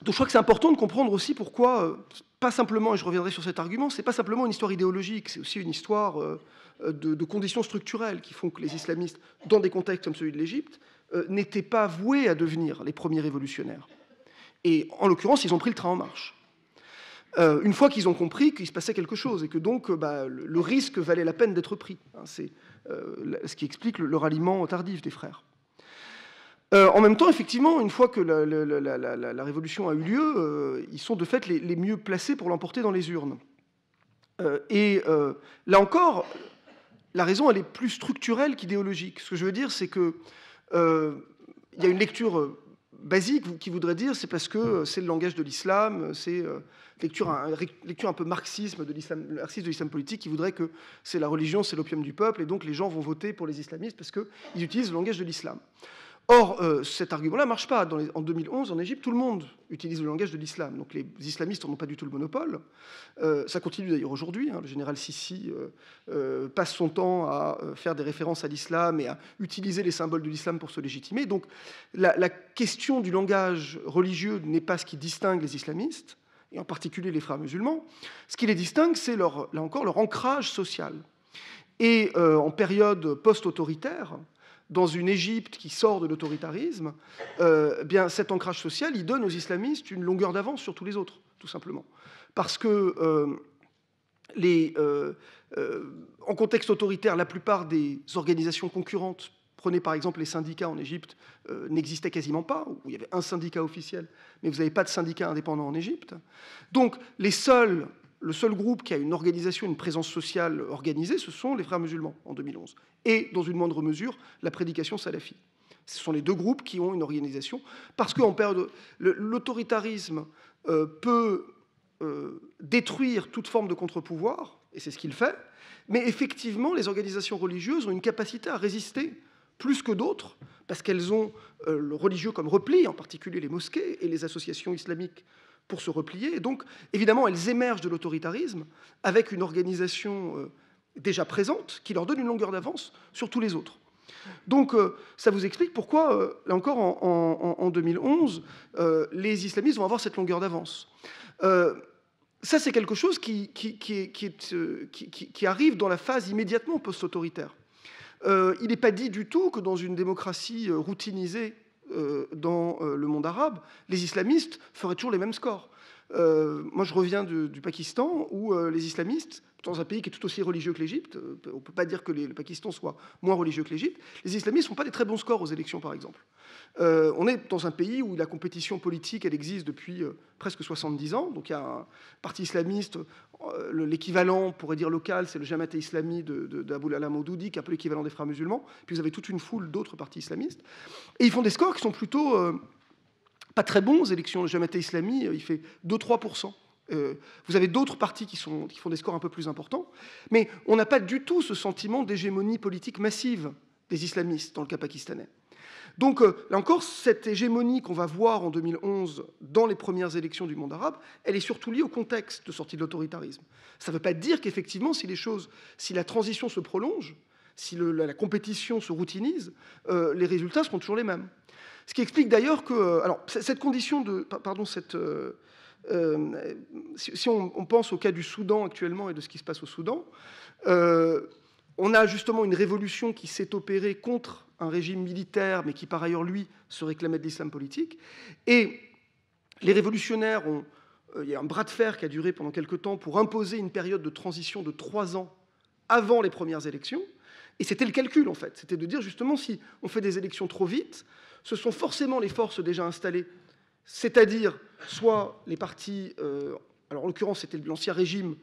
donc je crois que c'est important de comprendre aussi pourquoi, pas simplement, et je reviendrai sur cet argument, c'est pas simplement une histoire idéologique, c'est aussi une histoire de conditions structurelles qui font que les islamistes, dans des contextes comme celui de l'Égypte, n'étaient pas voués à devenir les premiers révolutionnaires. Et en l'occurrence, ils ont pris le train en marche. Une fois qu'ils ont compris qu'il se passait quelque chose et que donc le risque valait la peine d'être pris. C'est ce qui explique le ralliement tardif des frères. En même temps, effectivement, une fois que la révolution a eu lieu, ils sont de fait les mieux placés pour l'emporter dans les urnes. Là encore, la raison, elle est plus structurelle qu'idéologique. Ce que je veux dire, c'est qu'il y a une lecture basique qui voudrait dire c'est parce que c'est le langage de l'islam, c'est lecture un peu marxiste de l'islam politique qui voudrait que c'est la religion, c'est l'opium du peuple, et donc les gens vont voter pour les islamistes parce qu'ils utilisent le langage de l'islam. Or, cet argument-là ne marche pas. En 2011, en Égypte, tout le monde utilise le langage de l'islam. Donc les islamistes n'en ont pas du tout le monopole. Ça continue d'ailleurs aujourd'hui. Le général Sissi passe son temps à faire des références à l'islam et à utiliser les symboles de l'islam pour se légitimer. Donc la question du langage religieux n'est pas ce qui distingue les islamistes, et en particulier les frères musulmans. Ce qui les distingue, c'est là encore leur ancrage social. Et en période post-autoritaire, dans une Égypte qui sort de l'autoritarisme, bien cet ancrage social, il donne aux islamistes une longueur d'avance sur tous les autres, tout simplement. Parce que en contexte autoritaire, la plupart des organisations concurrentes, prenez par exemple les syndicats en Égypte, n'existaient quasiment pas, où il y avait un syndicat officiel, mais vous n'avez pas de syndicat indépendant en Égypte. Donc le seul groupe qui a une organisation, une présence sociale organisée, ce sont les frères musulmans en 2011. Et, dans une moindre mesure, la prédication salafie. Ce sont les deux groupes qui ont une organisation. Parce qu'en période, l'autoritarisme peut détruire toute forme de contre-pouvoir, et c'est ce qu'il fait, mais effectivement, les organisations religieuses ont une capacité à résister plus que d'autres, parce qu'elles ont le religieux comme repli, en particulier les mosquées et les associations islamiques pour se replier. Et donc, évidemment, elles émergent de l'autoritarisme avec une organisation déjà présente qui leur donne une longueur d'avance sur tous les autres. Donc, ça vous explique pourquoi, là encore, en 2011, les islamistes vont avoir cette longueur d'avance. Ça, c'est quelque chose qui arrive dans la phase immédiatement post-autoritaire. Il n'est pas dit du tout que dans une démocratie routinisée dans le monde arabe, les islamistes feraient toujours les mêmes scores. Moi, je reviens du Pakistan, où les islamistes, dans un pays qui est tout aussi religieux que l'Égypte, on ne peut pas dire que le Pakistan soit moins religieux que l'Égypte, les islamistes ne font pas des très bons scores aux élections, par exemple. On est dans un pays où la compétition politique, elle existe depuis presque 70 ans. Donc il y a un parti islamiste, l'équivalent, on pourrait dire local, c'est le Jamaat Islami d'Abul Ala Maudoudi, qui est un peu l'équivalent des frères musulmans. Puis vous avez toute une foule d'autres partis islamistes. Et ils font des scores qui sont plutôt pas très bons aux élections. Le Jamaat Islami, il fait 2-3%. Vous avez d'autres partis qui font des scores un peu plus importants. Mais on n'a pas du tout ce sentiment d'hégémonie politique massive des islamistes dans le cas pakistanais. Donc, là encore, cette hégémonie qu'on va voir en 2011 dans les premières élections du monde arabe, elle est surtout liée au contexte de sortie de l'autoritarisme. Ça ne veut pas dire qu'effectivement, si la transition se prolonge, si la compétition se routinise, les résultats seront toujours les mêmes. Ce qui explique d'ailleurs que... Alors, cette condition de... Pardon, si on pense au cas du Soudan actuellement et de ce qui se passe au Soudan, on a justement une révolution qui s'est opérée contre un régime militaire, mais qui par ailleurs, lui, se réclamait de l'islam politique. Et les révolutionnaires il y a un bras de fer qui a duré pendant quelques temps pour imposer une période de transition de 3 ans avant les premières élections. Et c'était le calcul, en fait. C'était de dire, justement, si on fait des élections trop vite, ce sont forcément les forces déjà installées, c'est-à-dire soit les partis, alors en l'occurrence, c'était l'ancien régime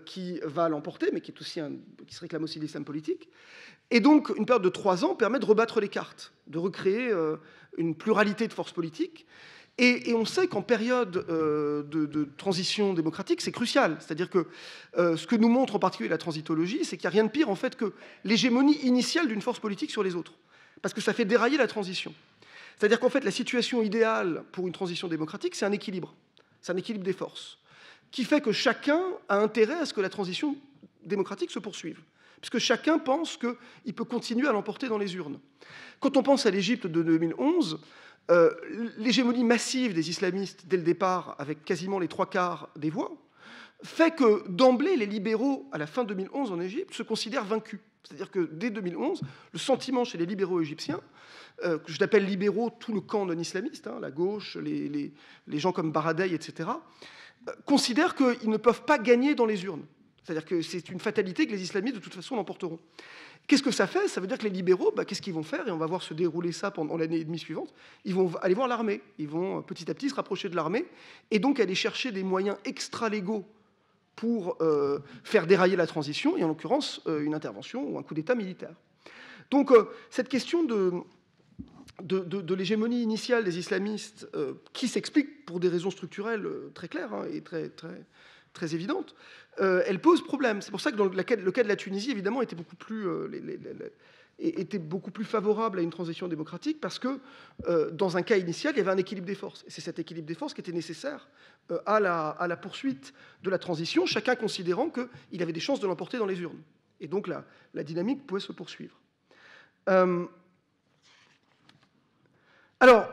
qui va l'emporter, mais qui se réclame aussi de l'islam politique. Et donc, une période de 3 ans permet de rebattre les cartes, de recréer une pluralité de forces politiques. Et on sait qu'en période de transition démocratique, c'est crucial. C'est-à-dire que ce que nous montre en particulier la transitologie, c'est qu'il n'y a rien de pire, en fait, que l'hégémonie initiale d'une force politique sur les autres. Parce que ça fait dérailler la transition. C'est-à-dire qu'en fait, la situation idéale pour une transition démocratique, c'est un équilibre. C'est un équilibre des forces, qui fait que chacun a intérêt à ce que la transition démocratique se poursuive. Puisque chacun pense qu'il peut continuer à l'emporter dans les urnes. Quand on pense à l'Égypte de 2011, l'hégémonie massive des islamistes, dès le départ, avec quasiment les 3/4 des voix, fait que d'emblée, les libéraux, à la fin 2011 en Égypte, se considèrent vaincus. C'est-à-dire que dès 2011, le sentiment chez les libéraux égyptiens, que je l'appelle libéraux, tout le camp non-islamiste, la gauche, les gens comme Baradei, etc., considèrent qu'ils ne peuvent pas gagner dans les urnes. C'est-à-dire que c'est une fatalité que les islamistes, de toute façon, l'emporteront. Qu'est-ce que ça fait? Ça veut dire que les libéraux, qu'est-ce qu'ils vont faire? Et on va voir se dérouler ça pendant l'année et demie suivante. Ils vont aller voir l'armée. Ils vont petit à petit se rapprocher de l'armée et donc aller chercher des moyens extra-légaux pour faire dérailler la transition, et en l'occurrence, une intervention ou un coup d'État militaire. Donc, cette question de l'hégémonie initiale des islamistes, qui s'explique pour des raisons structurelles très claires et très évidentes, elle pose problème. C'est pour ça que dans le cas de la Tunisie, évidemment, était beaucoup plus favorable à une transition démocratique, parce que dans un cas initial, il y avait un équilibre des forces. Et c'est cet équilibre des forces qui était nécessaire à la poursuite de la transition, chacun considérant qu'il avait des chances de l'emporter dans les urnes. Et donc la dynamique pouvait se poursuivre. Alors,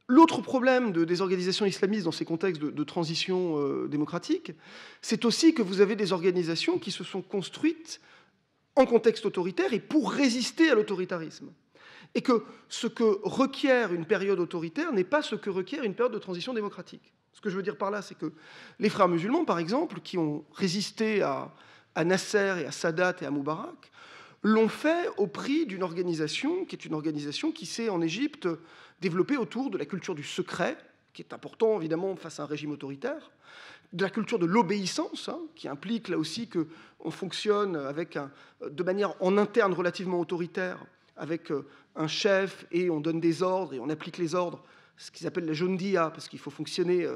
l'autre problème des organisations islamistes dans ces contextes de transition démocratique, c'est aussi que vous avez des organisations qui se sont construites en contexte autoritaire et pour résister à l'autoritarisme. Et que ce que requiert une période autoritaire n'est pas ce que requiert une période de transition démocratique. Ce que je veux dire par là, c'est que les frères musulmans, par exemple, qui ont résisté à Nasser et à Sadat et à Moubarak, l'ont fait au prix d'une organisation qui est une organisation qui s'est, en Égypte, développée autour de la culture du secret, qui est important, évidemment, face à un régime autoritaire, de la culture de l'obéissance, qui implique, là aussi, qu'on fonctionne de manière en interne relativement autoritaire, avec un chef, et on donne des ordres, et on applique les ordres, ce qu'ils appellent la jundia, parce qu'il faut fonctionner...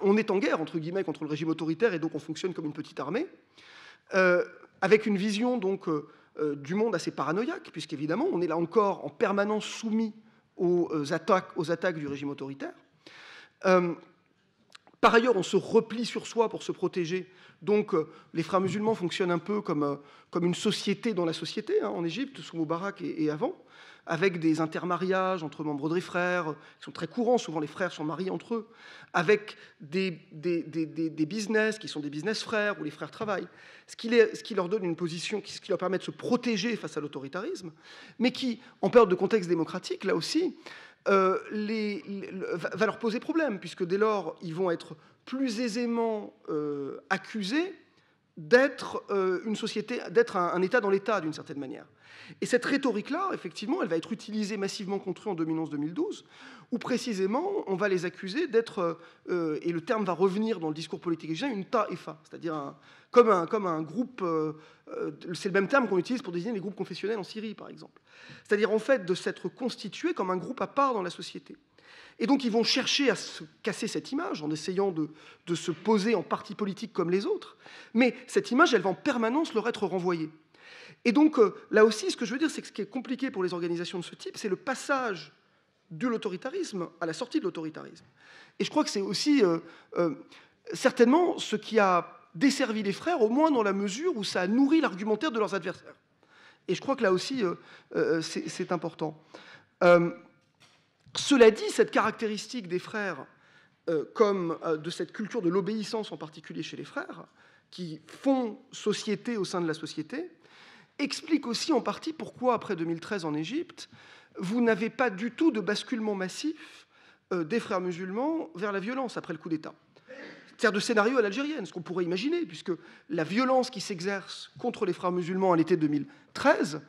on est en guerre, entre guillemets, contre le régime autoritaire, et donc on fonctionne comme une petite armée, avec une vision, donc... du monde assez paranoïaque, puisqu'évidemment, on est là encore en permanence soumis aux attaques du régime autoritaire. Par ailleurs, on se replie sur soi pour se protéger. Donc, les frères musulmans fonctionnent un peu comme une société dans la société, en Égypte, sous Moubarak et avant, avec des intermariages entre membres des frères, qui sont très courants, souvent les frères sont mariés entre eux, avec des business qui sont des business frères, où les frères travaillent, ce qui leur donne une position, ce qui leur permet de se protéger face à l'autoritarisme, mais qui, en période de contexte démocratique, là aussi, va leur poser problème, puisque dès lors, ils vont être plus aisément accusés d'être une société, d'être un État dans l'État, d'une certaine manière. Et cette rhétorique-là, effectivement, elle va être utilisée massivement contre eux en 2011-2012, où précisément, on va les accuser d'être, et le terme va revenir dans le discours politique égyptien, une ta'ifa, c'est-à-dire comme un groupe, c'est le même terme qu'on utilise pour désigner les groupes confessionnels en Syrie, par exemple. C'est-à-dire, en fait, de s'être constitué comme un groupe à part dans la société. Et donc, ils vont chercher à se casser cette image en essayant de se poser en parti politique comme les autres. Mais cette image, elle va en permanence leur être renvoyée. Et donc, là aussi, ce que je veux dire, c'est que ce qui est compliqué pour les organisations de ce type, c'est le passage de l'autoritarisme à la sortie de l'autoritarisme. Et je crois que c'est aussi certainement ce qui a desservi les frères, au moins dans la mesure où ça a nourri l'argumentaire de leurs adversaires. Et je crois que là aussi, c'est important. Cela dit, cette caractéristique des frères, comme de cette culture de l'obéissance en particulier chez les frères, qui font société au sein de la société, explique aussi en partie pourquoi, après 2013 en Égypte, vous n'avez pas du tout de basculement massif des frères musulmans vers la violence après le coup d'État. C'est-à-dire de scénario à l'algérienne, ce qu'on pourrait imaginer, puisque la violence qui s'exerce contre les frères musulmans à l'été 2013,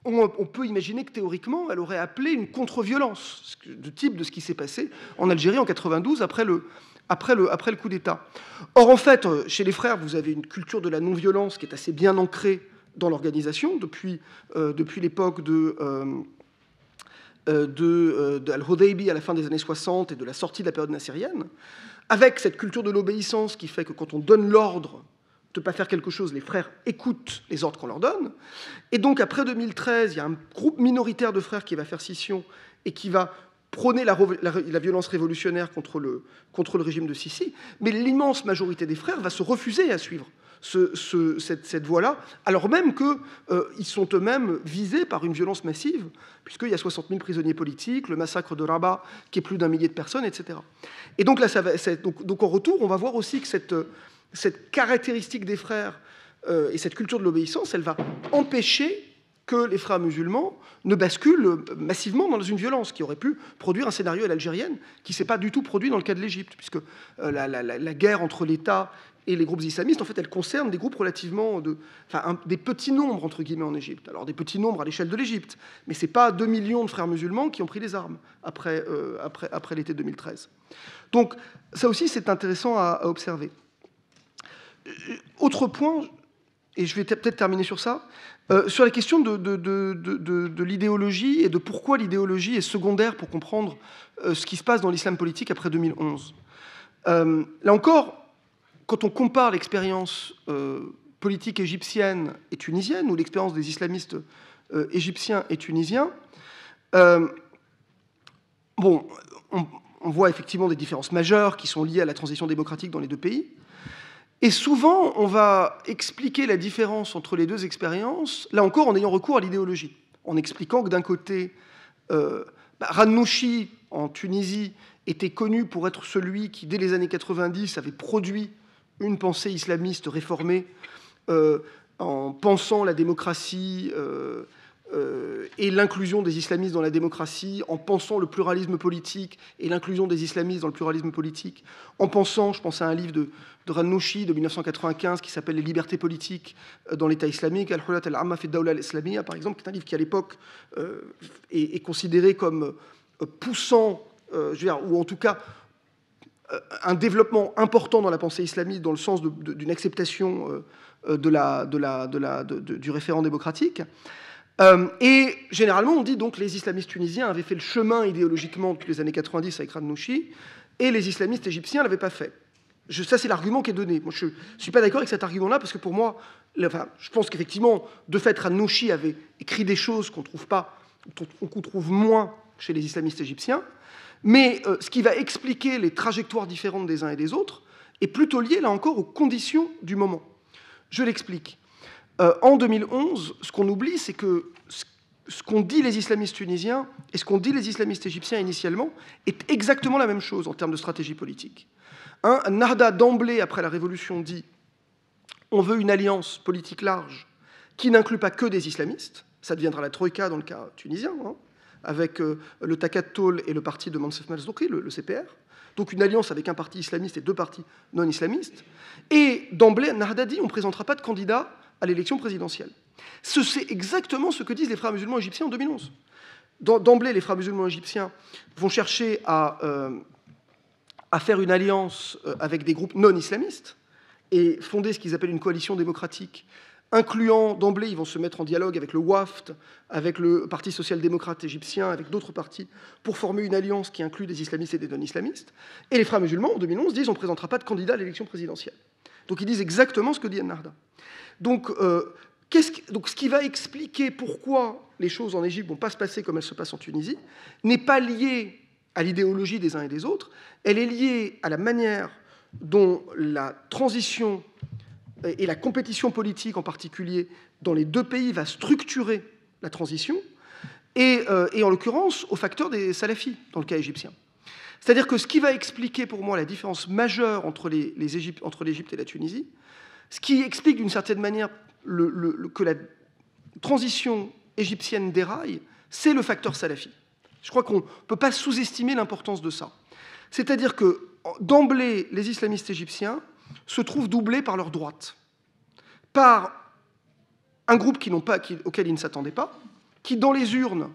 on peut imaginer que théoriquement, elle aurait appelé une contre-violence, de type de ce qui s'est passé en Algérie en 92 après le coup d'État. Or, en fait, chez les frères, vous avez une culture de la non-violence qui est assez bien ancrée dans l'organisation depuis l'époque de Al-Hudaybi à la fin des années 60 et de la sortie de la période nassérienne, avec cette culture de l'obéissance qui fait que quand on donne l'ordre de ne pas faire quelque chose, les frères écoutent les ordres qu'on leur donne. Et donc, après 2013, il y a un groupe minoritaire de frères qui va faire scission et qui va prôner la violence révolutionnaire contre le régime de Sissi. Mais l'immense majorité des frères va se refuser à suivre cette voie-là, alors même qu'ils sont eux-mêmes visés par une violence massive, puisqu'il y a 60 000 prisonniers politiques, le massacre de Rabat, qui est plus d'1 millier de personnes, etc. Et donc là, donc en retour, on va voir aussi que cette caractéristique des frères et cette culture de l'obéissance, elle va empêcher que les frères musulmans ne basculent massivement dans une violence qui aurait pu produire un scénario à l'algérienne qui ne s'est pas du tout produit dans le cas de l'Égypte, puisque la guerre entre l'État et les groupes islamistes, en fait, elle concerne des groupes relativement des petits nombres, entre guillemets, en Égypte. Alors, des petits nombres à l'échelle de l'Égypte, mais ce n'est pas 2 millions de frères musulmans qui ont pris les armes après l'été 2013. Donc, ça aussi, c'est intéressant à observer. Autre point, et je vais peut-être terminer sur ça, sur la question de l'idéologie et de pourquoi l'idéologie est secondaire pour comprendre ce qui se passe dans l'islam politique après 2011. Là encore, quand on compare l'expérience politique égyptienne et tunisienne, ou l'expérience des islamistes égyptiens et tunisiens, on voit effectivement des différences majeures qui sont liées à la transition démocratique dans les deux pays. Et souvent, on va expliquer la différence entre les deux expériences, là encore en ayant recours à l'idéologie, en expliquant que d'un côté, Rannouchi, en Tunisie, était connu pour être celui qui, dès les années 90, avait produit une pensée islamiste réformée en pensant la démocratie et l'inclusion des islamistes dans la démocratie, en pensant le pluralisme politique et l'inclusion des islamistes dans le pluralisme politique, en pensant, je pense à un livre de Rannouchi de 1995 qui s'appelle « Les libertés politiques dans l'État islamique », Al-Hulat al-Amma fi ad-Dawla al-Islamiyya, par exemple, qui est un livre qui, à l'époque, est considéré comme poussant, ou en tout cas un développement important dans la pensée islamiste dans le sens d'une acceptation du référent démocratique. Et généralement, on dit donc que les islamistes tunisiens avaient fait le chemin idéologiquement depuis les années 90 avec Rannouchi, et les islamistes égyptiens ne l'avaient pas fait. Ça, c'est l'argument qui est donné. Moi, je ne suis pas d'accord avec cet argument-là, parce que pour moi, je pense qu'effectivement, de fait, Rannouchi avait écrit des choses qu'on trouve moins chez les islamistes égyptiens, mais ce qui va expliquer les trajectoires différentes des uns et des autres est plutôt lié, là encore, aux conditions du moment. Je l'explique. En 2011, ce qu'on oublie, c'est que ce qu'ont dit les islamistes tunisiens et ce qu'ont dit les islamistes égyptiens initialement est exactement la même chose en termes de stratégie politique. Nahda, d'emblée, après la Révolution, dit « on veut une alliance politique large qui n'inclut pas que des islamistes », ça deviendra la Troïka dans le cas tunisien, avec le Takat-Tol et le parti de Mansef Marzouki, le CPR, donc une alliance avec un parti islamiste et deux partis non islamistes. Et d'emblée, Nahda dit « on ne présentera pas de candidat à l'élection présidentielle ». C'est exactement ce que disent les frères musulmans égyptiens en 2011. D'emblée, les frères musulmans égyptiens vont chercher à faire une alliance avec des groupes non islamistes et fonder ce qu'ils appellent une coalition démocratique, incluant d'emblée, ils vont se mettre en dialogue avec le WAFT, avec le Parti social-démocrate égyptien, avec d'autres partis, pour former une alliance qui inclut des islamistes et des non-islamistes. Et les frères musulmans, en 2011, disent on ne présentera pas de candidat à l'élection présidentielle. Donc ils disent exactement ce que dit Ennahda. Donc Donc ce qui va expliquer pourquoi les choses en Égypte ne vont pas se passer comme elles se passent en Tunisie n'est pas lié à l'idéologie des uns et des autres, elle est liée à la manière dont la transition et la compétition politique en particulier dans les deux pays va structurer la transition, et en l'occurrence au facteur des salafis dans le cas égyptien. C'est-à-dire que ce qui va expliquer pour moi la différence majeure entre l'Égypte et la Tunisie, ce qui explique d'une certaine manière que la transition égyptienne déraille, c'est le facteur salafi. Je crois qu'on ne peut pas sous-estimer l'importance de ça. C'est-à-dire que, d'emblée, les islamistes égyptiens se trouvent doublés par leur droite, par un groupe auquel ils ne s'attendaient pas, qui, dans les urnes,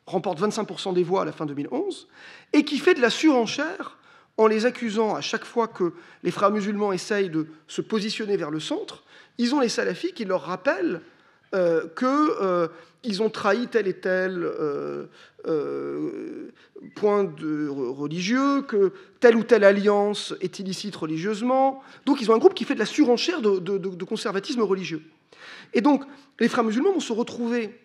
remporte 25% des voix à la fin 2011, et qui fait de la surenchère en les accusant à chaque fois que les frères musulmans essayent de se positionner vers le centre. Ils ont les salafis qui leur rappellent qu'ils ont trahi tel et tel point religieux, que telle ou telle alliance est illicite religieusement. Donc ils ont un groupe qui fait de la surenchère de conservatisme religieux. Et donc les frères musulmans vont se retrouver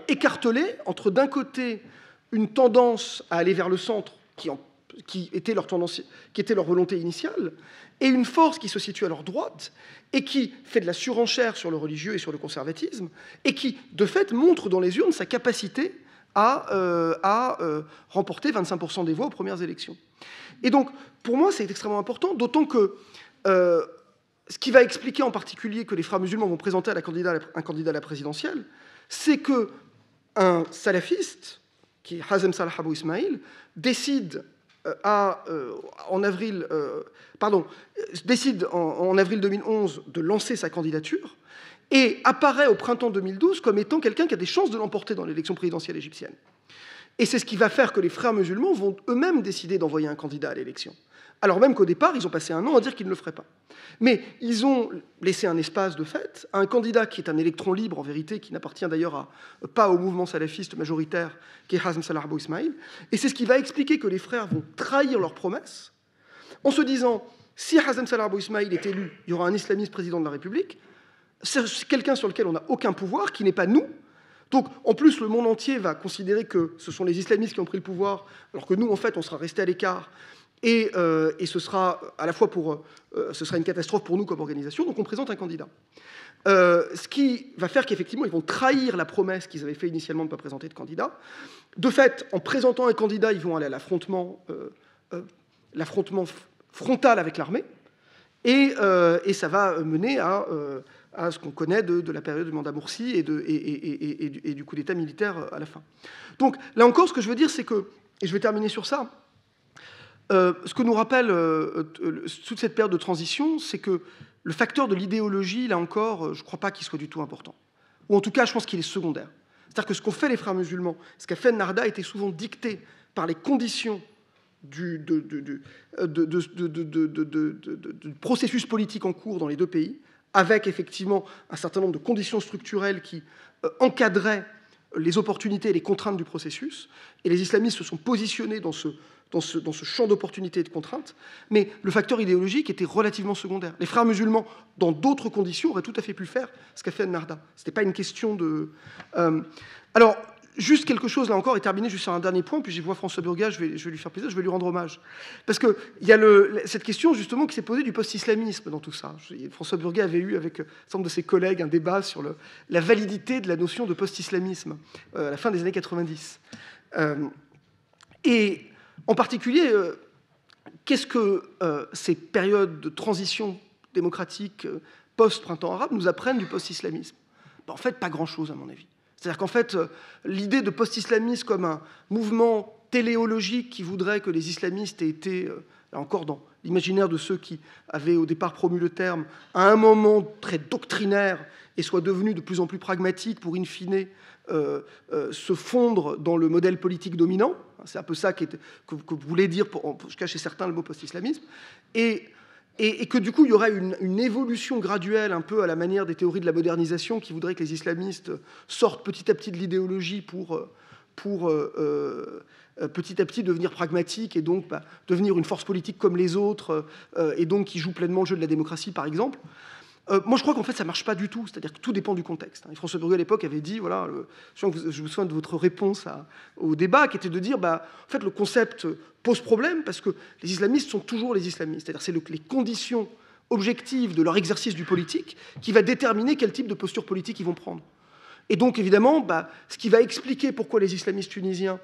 écartelés entre d'un côté une tendance à aller vers le centre qui était leur volonté initiale, et une force qui se situe à leur droite et qui fait de la surenchère sur le religieux et sur le conservatisme, et qui, de fait, montre dans les urnes sa capacité à remporter 25% des voix aux premières élections. Et donc, pour moi, c'est extrêmement important, d'autant que ce qui va expliquer en particulier que les frères musulmans vont présenter un candidat à la présidentielle, c'est qu'un salafiste, qui est Hazem Salah Abou Ismail, décide en avril 2011 de lancer sa candidature et apparaît au printemps 2012 comme étant quelqu'un qui a des chances de l'emporter dans l'élection présidentielle égyptienne. Et c'est ce qui va faire que les frères musulmans vont eux-mêmes décider d'envoyer un candidat à l'élection. Alors même qu'au départ, ils ont passé un an à dire qu'ils ne le feraient pas. Mais ils ont laissé un espace de fait à un candidat qui est un électron libre, en vérité, qui n'appartient d'ailleurs pas au mouvement salafiste majoritaire, qui est Hazem Salah Abou Ismail. Et c'est ce qui va expliquer que les frères vont trahir leurs promesses en se disant, si Hazem Salah Abou Ismail est élu, il y aura un islamiste président de la République. C'est quelqu'un sur lequel on n'a aucun pouvoir, qui n'est pas nous. Donc, en plus, le monde entier va considérer que ce sont les islamistes qui ont pris le pouvoir, alors que nous, en fait, on sera restés à l'écart. Et ce sera à la fois ce sera une catastrophe pour nous comme organisation, donc on présente un candidat. Ce qui va faire qu'effectivement, ils vont trahir la promesse qu'ils avaient fait initialement de ne pas présenter de candidat. De fait, en présentant un candidat, ils vont aller à l'affrontement frontal avec l'armée, et ça va mener à ce qu'on connaît de la période du mandat Morsi et du coup d'État militaire à la fin. Donc là encore, ce que je veux dire, c'est que, et je vais terminer sur ça, ce que nous rappelle toute cette période de transition, c'est que le facteur de l'idéologie, là encore, je ne crois pas qu'il soit du tout important. Ou en tout cas, je pense qu'il est secondaire. C'est-à-dire que ce qu'ont fait les frères musulmans, ce qu'a fait Narda, était souvent dicté par les conditions du processus politique en cours dans les deux pays, avec effectivement un certain nombre de conditions structurelles qui encadraient les opportunités et les contraintes du processus. Et les islamistes se sont positionnés dans ce champ d'opportunités et de contraintes, mais le facteur idéologique était relativement secondaire. Les frères musulmans, dans d'autres conditions, auraient tout à fait pu faire ce qu'a fait Narda. Ce n'était pas une question de... Alors, juste quelque chose, là encore, et terminer juste sur un dernier point, puis je vois François Burga, je vais lui faire plaisir, je vais lui rendre hommage. Parce qu'il y a cette question, justement, qui s'est posée du post-islamisme dans tout ça. François Burga avait eu, avec un certain nombre de ses collègues, un débat sur la validité de la notion de post-islamisme à la fin des années 90. Et en particulier, qu'est-ce que ces périodes de transition démocratique post-printemps arabe nous apprennent du post-islamisme? En fait, pas grand-chose, à mon avis. C'est-à-dire qu'en fait, l'idée de post-islamisme comme un mouvement téléologique qui voudrait que les islamistes aient été, là encore dans l'imaginaire de ceux qui avaient au départ promu le terme, à un moment très doctrinaire et soit devenu de plus en plus pragmatique pour, in fine, se fondre dans le modèle politique dominant. C'est un peu ça que voulait dire, en tout cas chez certains, le mot post-islamisme. Et que du coup, il y aurait une évolution graduelle, un peu à la manière des théories de la modernisation, qui voudrait que les islamistes sortent petit à petit de l'idéologie pour petit à petit devenir pragmatiques et donc devenir une force politique comme les autres, et donc qui joue pleinement le jeu de la démocratie, par exemple. Moi, je crois qu'en fait, ça ne marche pas du tout. C'est-à-dire que tout dépend du contexte. Et François Burger, à l'époque, avait dit, voilà, je me souviens de votre réponse au débat, qui était de dire, en fait, le concept pose problème parce que les islamistes sont toujours les islamistes. C'est-à-dire c'est les conditions objectives de leur exercice du politique qui va déterminer quel type de posture politique ils vont prendre. Et donc, évidemment, ce qui va expliquer pourquoi les islamistes tunisiens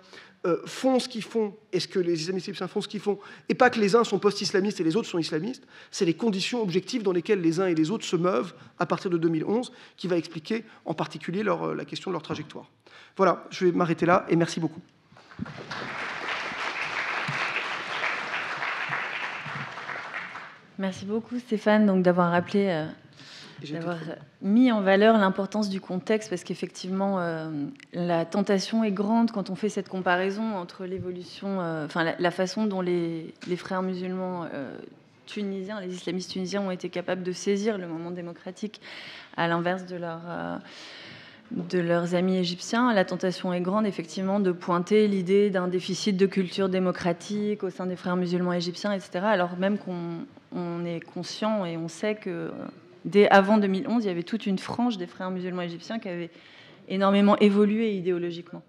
font ce qu'ils font, et ce que les islamistes égyptiens font ce qu'ils font, et pas que les uns sont post-islamistes et les autres sont islamistes, c'est les conditions objectives dans lesquelles les uns et les autres se meuvent à partir de 2011, qui va expliquer en particulier la question de leur trajectoire. Voilà, je vais m'arrêter là, et merci beaucoup. Merci beaucoup Stéphane donc, d'avoir rappelé, d'avoir mis en valeur l'importance du contexte, parce qu'effectivement, la tentation est grande quand on fait cette comparaison entre l'évolution, la façon dont les frères musulmans tunisiens, les islamistes tunisiens ont été capables de saisir le moment démocratique, à l'inverse de leurs amis égyptiens. La tentation est grande, effectivement, de pointer l'idée d'un déficit de culture démocratique au sein des frères musulmans égyptiens, etc., alors même qu'on est conscient et on sait que dès avant 2011, il y avait toute une frange des frères musulmans égyptiens qui avait énormément évolué idéologiquement.